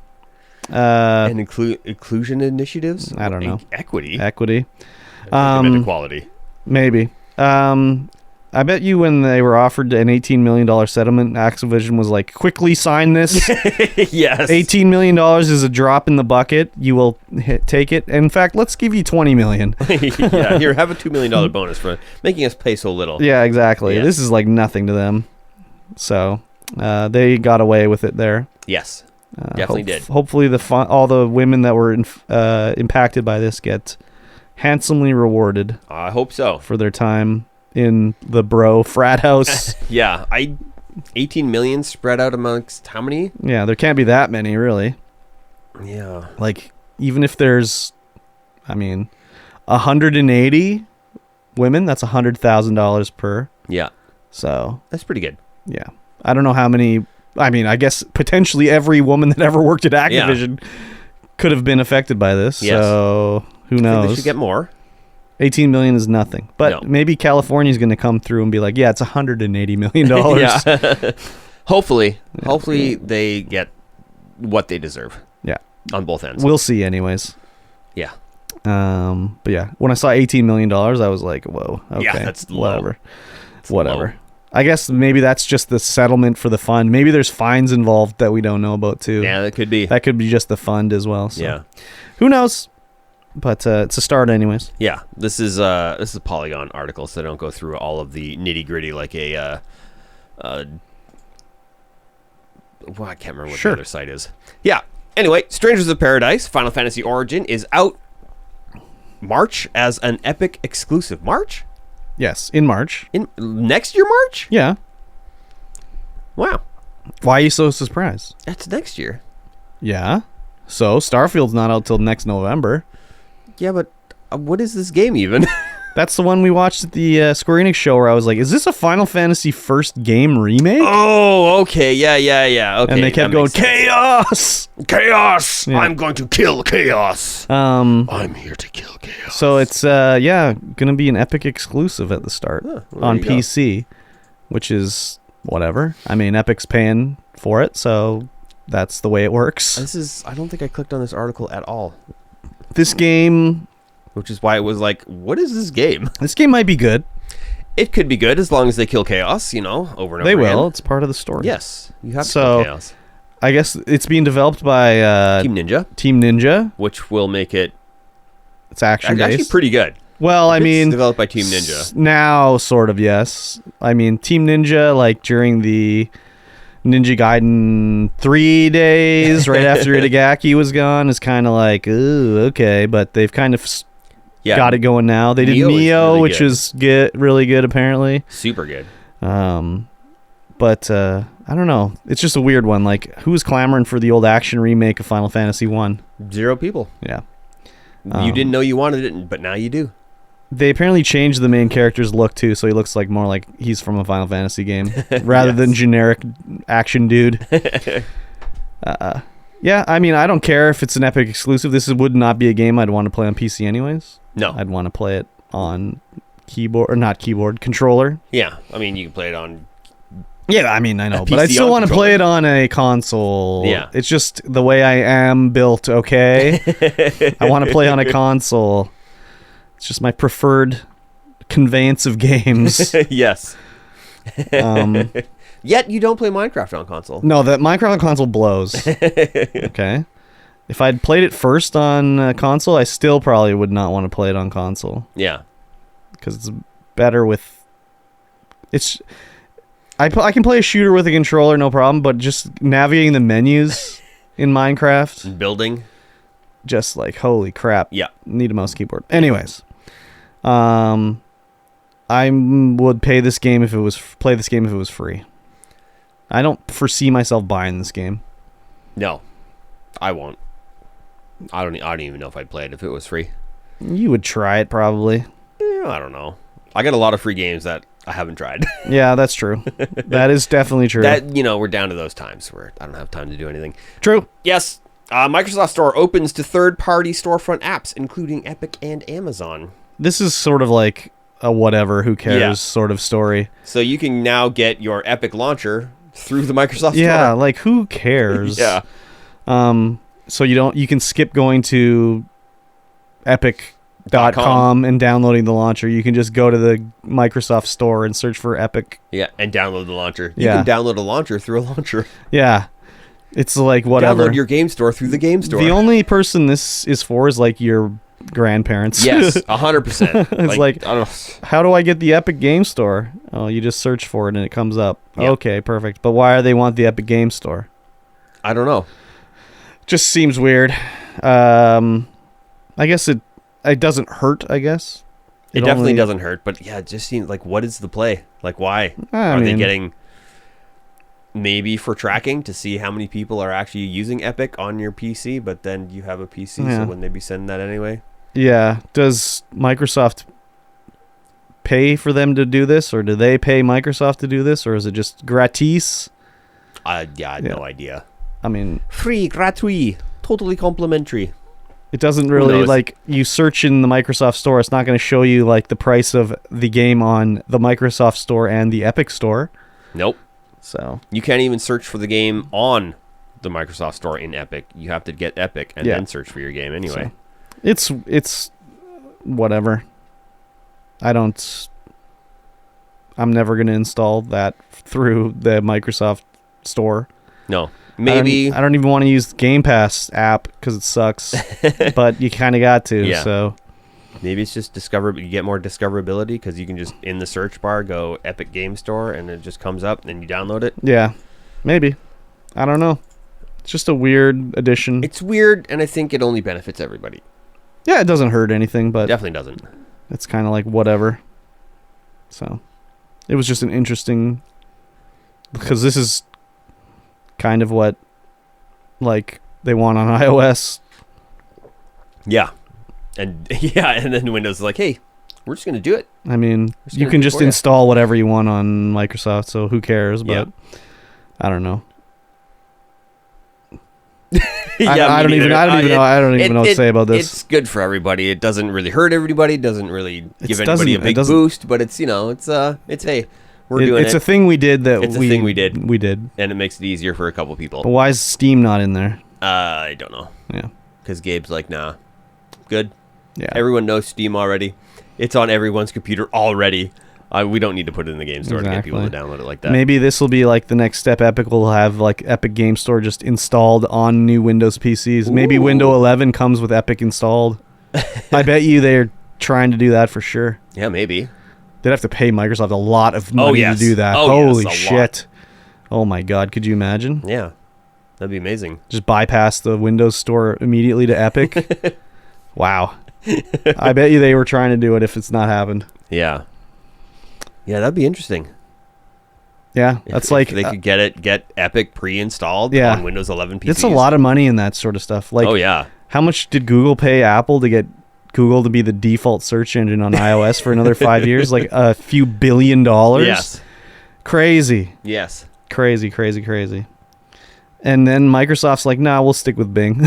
And And inclusion initiatives? I don't know. Equity? equity. I think I meant equality. Maybe. I bet you when they were offered an $18 million settlement, Activision was like, quickly sign this. Yes. $18 million is a drop in the bucket. You will take it. In fact, let's give you $20 million. Yeah, here, have a $2 million bonus for making us pay so little. Yeah, exactly. Yeah. This is like nothing to them. So they got away with it there. Yes, definitely did. Hopefully all the women that were impacted by this get handsomely rewarded I hope so. for their time in the bro frat house. Yeah, 18 million spread out amongst how many? Yeah, there can't be that many, really. Yeah. Like, even if there's, 180 women, that's $100,000 per. Yeah, So, that's pretty good. yeah. I don't know how many. I guess potentially every woman that ever worked at Activision could have been affected by this. Yes. So, who I think knows? they should get more. 18 million is nothing. But No. maybe California's going to come through and be like, yeah, it's $180 million. Yeah. Hopefully they get what they deserve. Yeah. On both ends. We'll see anyways. Yeah. But yeah, when I saw $18 million, I was like, whoa, okay, Yeah, that's low. whatever. It's Whatever. low. I guess maybe that's just the settlement for the fund. Maybe there's fines involved that we don't know about too. Yeah, that could be. That could be just the fund as well. So. Yeah. Who knows? But it's a start anyways. Yeah. This is a Polygon article, so they don't go through all of the nitty-gritty like a well, I can't remember what Sure. the other site is. Yeah. Anyway, Strangers of Paradise Final Fantasy Origin is out March as an Epic exclusive. March? Yes, in March. In next year March? Yeah. Wow. Why are you so surprised? That's next year. Yeah. So Starfield's not out till next November. Yeah, but what is this game even? That's the one we watched at the Square Enix show where I was like, is this a Final Fantasy first game remake? Oh, okay. Yeah. Okay. and they kept that going, makes sense. chaos! Chaos! Yeah. I'm going to kill chaos. I'm here to kill chaos. So it's, going to be an Epic exclusive at the start Well, on there you go. PC, which is whatever. Epic's paying for it, so that's the way it works. I don't think I clicked on this article at all. This game which is why it was like, what is this game? This game might be good. It could be good as long as they kill chaos, over and over They again. will. It's part of the story. Yes, you have to kill chaos. I guess it's being developed by Team Ninja, Ninja, which will make it it's action actually based. pretty good. Well, I mean, It's developed by Team Ninja. Now, sort of, yes. I mean, Team Ninja, like during the Ninja Gaiden 3 days, right after Itagaki was gone, is kind of like, ooh, okay. But they've kind of got it going now. They did Neo, really which good. is really good, apparently. Super good. But I don't know. It's just a weird one. Like, who was clamoring for the old action remake of Final Fantasy 1? 0 people. Yeah. You didn't know you wanted it, but now you do. They apparently changed the main character's look too, so he looks like more like he's from a Final Fantasy game rather than generic action dude. Yeah, I mean, I don't care if it's an Epic exclusive. This would not be a game I'd want to play on PC anyways. No. I'd want to play it on controller. Yeah, I mean, you can play it on... Yeah, I mean, I know, A but I PC still on want to play it controller. on a console. Yeah. It's just the way I am built, okay? I want to play on a console. It's just my preferred conveyance of games. Yes. Yet you don't play Minecraft on console. No, that Minecraft on console blows. Okay. If I'd played it first on console, I still probably would not want to play it on console. Yeah. Because it's better with... I can play a shooter with a controller, no problem, but just navigating the menus in Minecraft, Building. just like, holy crap. Yeah. Need a mouse keyboard. Anyways. I would play this game if it was free. I don't foresee myself buying this game. No, I won't. I don't even know if I'd play it if it was free. You would try it probably. I don't know. I got a lot of free games that I haven't tried. Yeah, that's true. That is definitely true. We're down to those times where I don't have time to do anything. True. Yes. Microsoft Store opens to third-party storefront apps, including Epic and Amazon. This is sort of like a whatever, who cares Yeah. sort of story. So you can now get your Epic launcher through the Microsoft Store. Yeah, like who cares? Yeah. So you can skip going to epic.com and downloading the launcher. You can just go to the Microsoft Store and search for Epic. Yeah, and download the launcher. You Yeah. can download a launcher through a launcher. Yeah. It's like whatever. Download your game store through the game store. The only person this is for is like your grandparents. Yes, 100%. It's like, I don't how do I get the Epic Game Store? Oh, you just search for it and it comes up. Yep. Okay, perfect. But why do they want the Epic Game Store? I don't know. Just seems weird. I guess it doesn't hurt, I guess. It definitely doesn't hurt, but yeah, it just seems like, what is the play? Like, why? Are they getting maybe for tracking to see how many people are actually using Epic on your PC, but then you have a PC, so wouldn't they be sending that anyway? Yeah. Does Microsoft pay for them to do this, or do they pay Microsoft to do this, or is it just gratis? I had no idea. I mean, Free, gratuit, totally complimentary. it doesn't really, knows? like, you search in the Microsoft Store, it's not going to show you, like, the price of the game on the Microsoft Store and the Epic Store. Nope. So, You can't even search for the game on the Microsoft Store in Epic. You have to get Epic and then search for your game anyway. so it's whatever. I'm never going to install that through the Microsoft Store. No. Maybe. I don't even want to use the Game Pass app because it sucks, but you kind of got to. Yeah. So Maybe it's just you get more discoverability because you can just in the search bar go Epic Game Store and it just comes up and you download it. yeah, maybe. I don't know. It's just a weird addition. It's weird, and I think it only benefits everybody. Yeah, it doesn't hurt anything, but Definitely doesn't. it's kind of like whatever. So it was just an interesting, because this is kind of what like they want on iOS. Yeah. And and then Windows is like, hey, we're just going to do it. I mean, just you gonna can do it just for ya. install whatever you want on Microsoft, so who cares? But I don't know. I don't even know what to say about this. It's good for everybody. It doesn't really hurt everybody. It doesn't really give It anybody a doesn't- big it doesn't- boost, but it's hey, we're doing It's it. a thing we did that It's a thing we did. We did. And it makes it easier for a couple people. But why is Steam not in there? I don't know. Yeah. Because Gabe's like, nah, good. Yeah. Everyone knows Steam already. It's on everyone's computer already. We don't need to put it in the game store to get people to download it like that. Maybe this will be like the next step. Epic will have like Epic Game Store just installed on new Windows PCs. Ooh. Maybe Windows 11 comes with Epic installed. I bet you they're trying to do that for sure. Yeah, maybe. They'd have to pay Microsoft a lot of money to do that. Holy shit. Oh my God. Could you imagine? Yeah. That'd be amazing. Just bypass the Windows Store immediately to Epic. Wow. I bet you they were trying to do it if it's not happened. Yeah. Yeah, that'd be interesting. Yeah, that's like... If they could get Epic pre-installed on Windows 11 PCs. It's a lot of money in that sort of stuff. Like, oh, yeah. How much did Google pay Apple to get Google to be the default search engine on iOS for another 5 years? Like a few $1 billion? Yes. Crazy. Yes. Crazy, crazy, crazy. And then Microsoft's like, nah, we'll stick with Bing.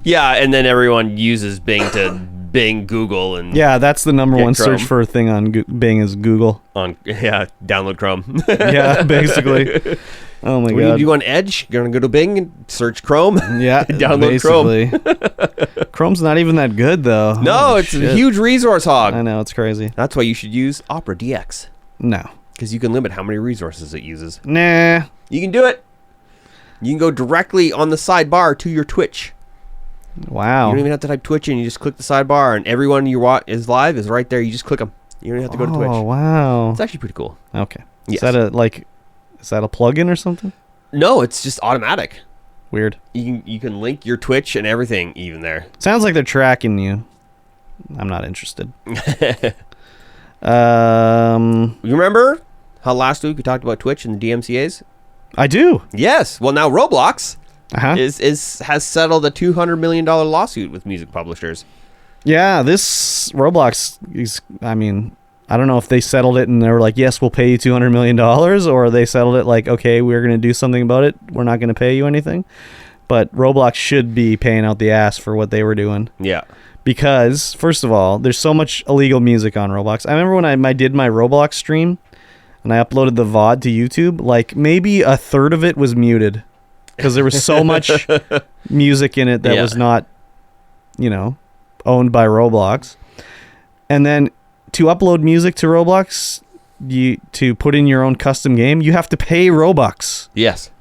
Yeah, and then everyone uses Bing to Bing Google and yeah, that's the number one Chrome. search for thing on Bing is Google. Download Chrome. Yeah, basically. Oh my God. What do you do on Edge? You're gonna go to Bing and search Chrome. Yeah, download Chrome. Chrome's not even that good though. No, it's a huge resource hog. I know, it's crazy. That's why you should use Opera DX. No, because you can limit how many resources it uses. Nah, you can do it. You can go directly on the sidebar to your Twitch. Wow. You don't even have to type Twitch in. You just click the sidebar, and everyone you watch is live is right there. You just click them. You don't even have to go to Twitch. Oh, wow. It's actually pretty cool. Okay. Yes. Is that a plugin or something? No, it's just automatic. Weird. You can link your Twitch and everything even there. Sounds like they're tracking you. I'm not interested. You remember how last week we talked about Twitch and the DMCAs? I do. Yes. Well, now Roblox has settled a $200 million lawsuit with music publishers. Yeah, this Roblox is, I mean, I don't know if they settled it and they were like, yes, we'll pay you $200 million, or they settled it like, okay, we're going to do something about it. We're not going to pay you anything. But Roblox should be paying out the ass for what they were doing. Yeah. Because, first of all, there's so much illegal music on Roblox. I remember when I did my Roblox stream and I uploaded the VOD to YouTube, like maybe a third of it was muted because there was so much music in it that was not, owned by Roblox. And then to upload music to Roblox, to put in your own custom game, you have to pay Robux. Yes.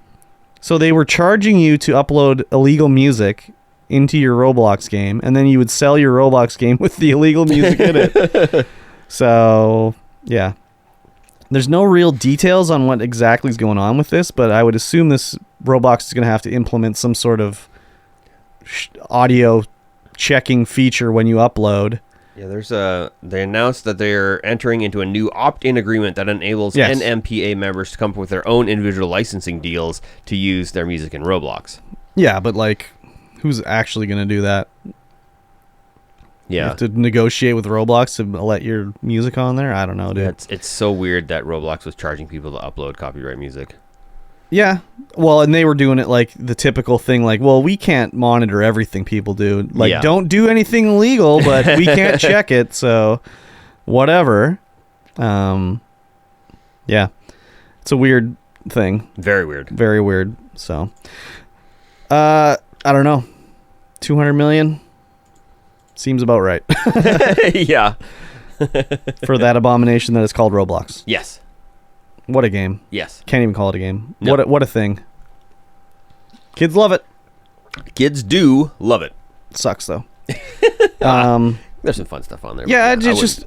So they were charging you to upload illegal music into your Roblox game, and then you would sell your Roblox game with the illegal music in it. So, yeah. There's no real details on what exactly is going on with this, but I would assume this Roblox is going to have to implement some sort of audio checking feature when you upload. Yeah, they announced that they're entering into a new opt-in agreement that enables NMPA members to come up with their own individual licensing deals to use their music in Roblox. Yeah, but who's actually going to do that? Yeah. You have to negotiate with Roblox to let your music on there? I don't know, dude. Yeah, it's so weird that Roblox was charging people to upload copyright music. Yeah. Well, and they were doing it like the typical thing, like, well, we can't monitor everything people do. Like, don't do anything illegal, but we can't check it, so whatever. Yeah. It's a weird thing. Very weird. Very weird. So, I don't know. 200 million seems about right. Yeah. For that abomination that is called Roblox. Yes. What a game. Yes. Can't even call it a game. No. What a thing. Kids love it. Kids do love it. Sucks though. There's some fun stuff on there. Yeah, it's just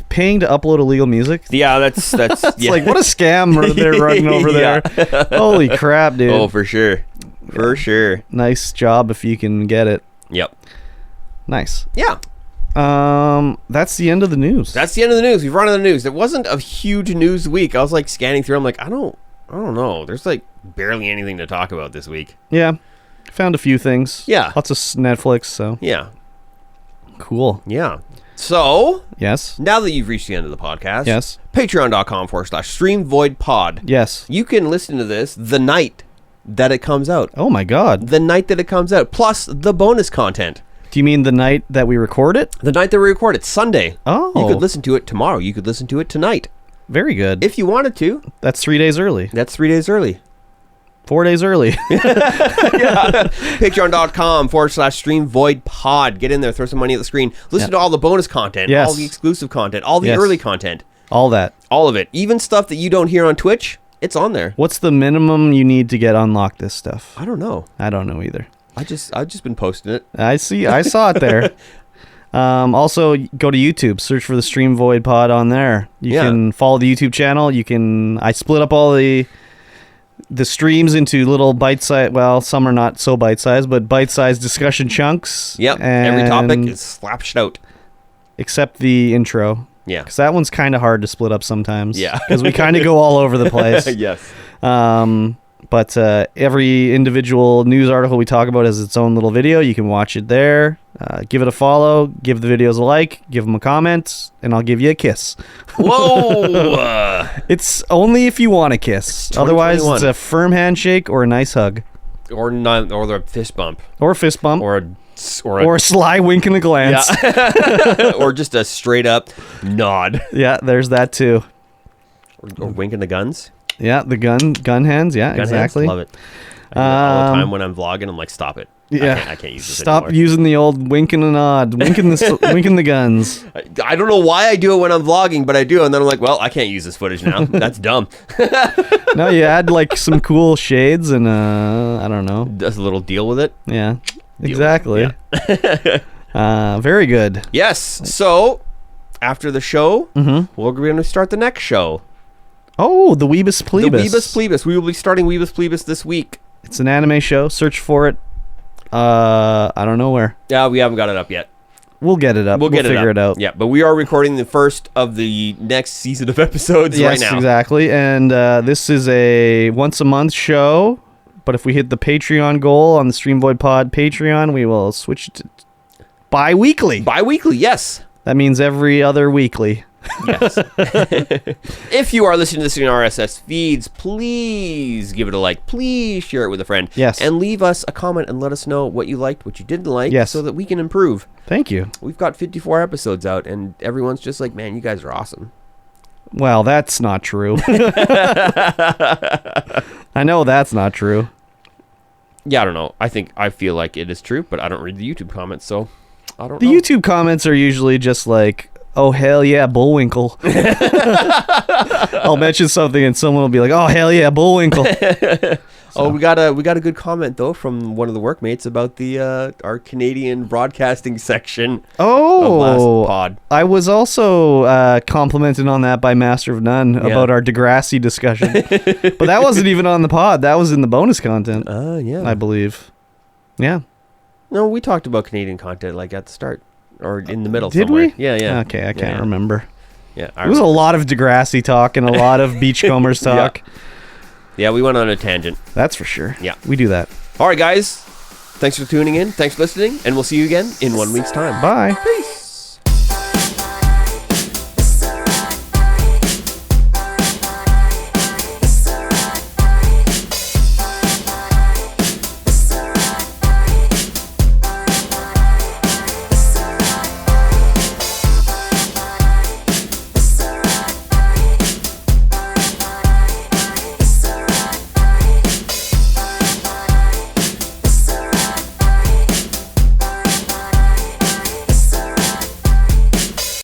paying to upload illegal music. Yeah, that's it's like what a scam they're running over there. Holy crap, dude. Oh, for sure. For sure. Nice job if you can get it. Yep. Nice. Yeah. That's the end of the news. That's the end of the news. We've run out of the news. There wasn't a huge news week. I was scanning through. I'm like, I don't know. There's barely anything to talk about this week. Yeah. Found a few things. Yeah. Lots of Netflix, so. Yeah. Cool. Yeah. So. Yes. Now that you've reached the end of the podcast. Yes. Patreon.com/StreamVoidPod. Yes. You can listen to this the night that it comes out. Oh my God. The night that it comes out. Plus the bonus content. Do you mean the night that we record it? The night that we record it, Sunday. Oh. You could listen to it tomorrow. You could listen to it tonight. Very good. If you wanted to. That's 3 days early. That's 3 days early. 4 days early. Patreon.com/StreamVoidPod. Get in there, throw some money at the screen. Listen to all the bonus content, Yes. all the exclusive content, all the Yes. early content. All that. All of it. Even stuff that you don't hear on Twitch, it's on there. What's the minimum you need to get unlock this stuff? I don't know. I don't know either. I've just been posting it. I saw it there. Also, go to YouTube, search for the Stream Void Pod on there. You can follow the YouTube channel. I split up all the streams into little bite-sized, well, some are not so bite-sized, but bite-sized discussion chunks. Yep. Every topic is slapshed out. Except the intro. Yeah. Because that one's kind of hard to split up sometimes. Yeah. Because we kind of go all over the place. Yes. But every individual news article we talk about has its own little video. You can watch it there. Give it a follow. Give the videos a like. Give them a comment. And I'll give you a kiss. Whoa! It's only if you want a kiss. Otherwise, it's a firm handshake or a nice hug. Or the fist bump. Or a fist bump. Or a sly wink and a glance. Yeah. Or just a straight up nod. Yeah, there's that too. Or winking the guns. Yeah, the gun hands. Yeah, Gun exactly. hands, love it. I do that all the time when I'm vlogging. I'm like, stop it. Yeah, I can't use this Stop anymore. using the old wink and a nod, winking the guns. I don't know why I do it when I'm vlogging, but I do, and then I'm like, well, I can't use this footage now. That's dumb. No, you add like some cool shades and I don't know. Does a little deal with it. Yeah, Deal exactly. with it. Yeah. Very good. Yes. So after the show, we're going to start the next show. Oh, the Weebus Plebus. The Weebus Plebus. We will be starting Weebus Plebus this week. It's an anime show. Search for it. I don't know where. Yeah, we haven't got it up yet. We'll get it up. We'll figure it out. Yeah, but we are recording the first of the next season of episodes right now. Yes, exactly. And this is a once-a-month show. But if we hit the Patreon goal on the Stream Void Pod Patreon, we will switch to bi-weekly. Bi-weekly, yes. That means every other weekly. Yes. If you are listening to this in RSS feeds, please give it a like. Please share it with a friend. Yes. And leave us a comment and let us know what you liked, what you didn't like, Yes. so that we can improve. Thank you. We've got 54 episodes out, and everyone's just like, man, you guys are awesome. Well, that's not true. I know that's not true. Yeah, I don't know. I feel like it is true, but I don't read the YouTube comments, so I don't The know. YouTube comments are usually just like, oh, hell yeah, Bullwinkle. I'll mention something and someone will be like, oh, hell yeah, Bullwinkle. Oh, we got a good comment though from one of the workmates about the our Canadian broadcasting section of last pod. I was also complimented on that by Master of None about our Degrassi discussion. But that wasn't even on the pod. That was in the bonus content, Yeah. I believe. Yeah. No, we talked about Canadian content like at the start or in the middle Did somewhere. we? Yeah, yeah. Okay, I can't remember. Yeah, It was a lot of Degrassi talk and a lot of Beachcombers talk. Yeah, we went on a tangent. That's for sure. Yeah. We do that. All right, guys. Thanks for tuning in. Thanks for listening, and we'll see you again in 1 week's time. Bye. Peace.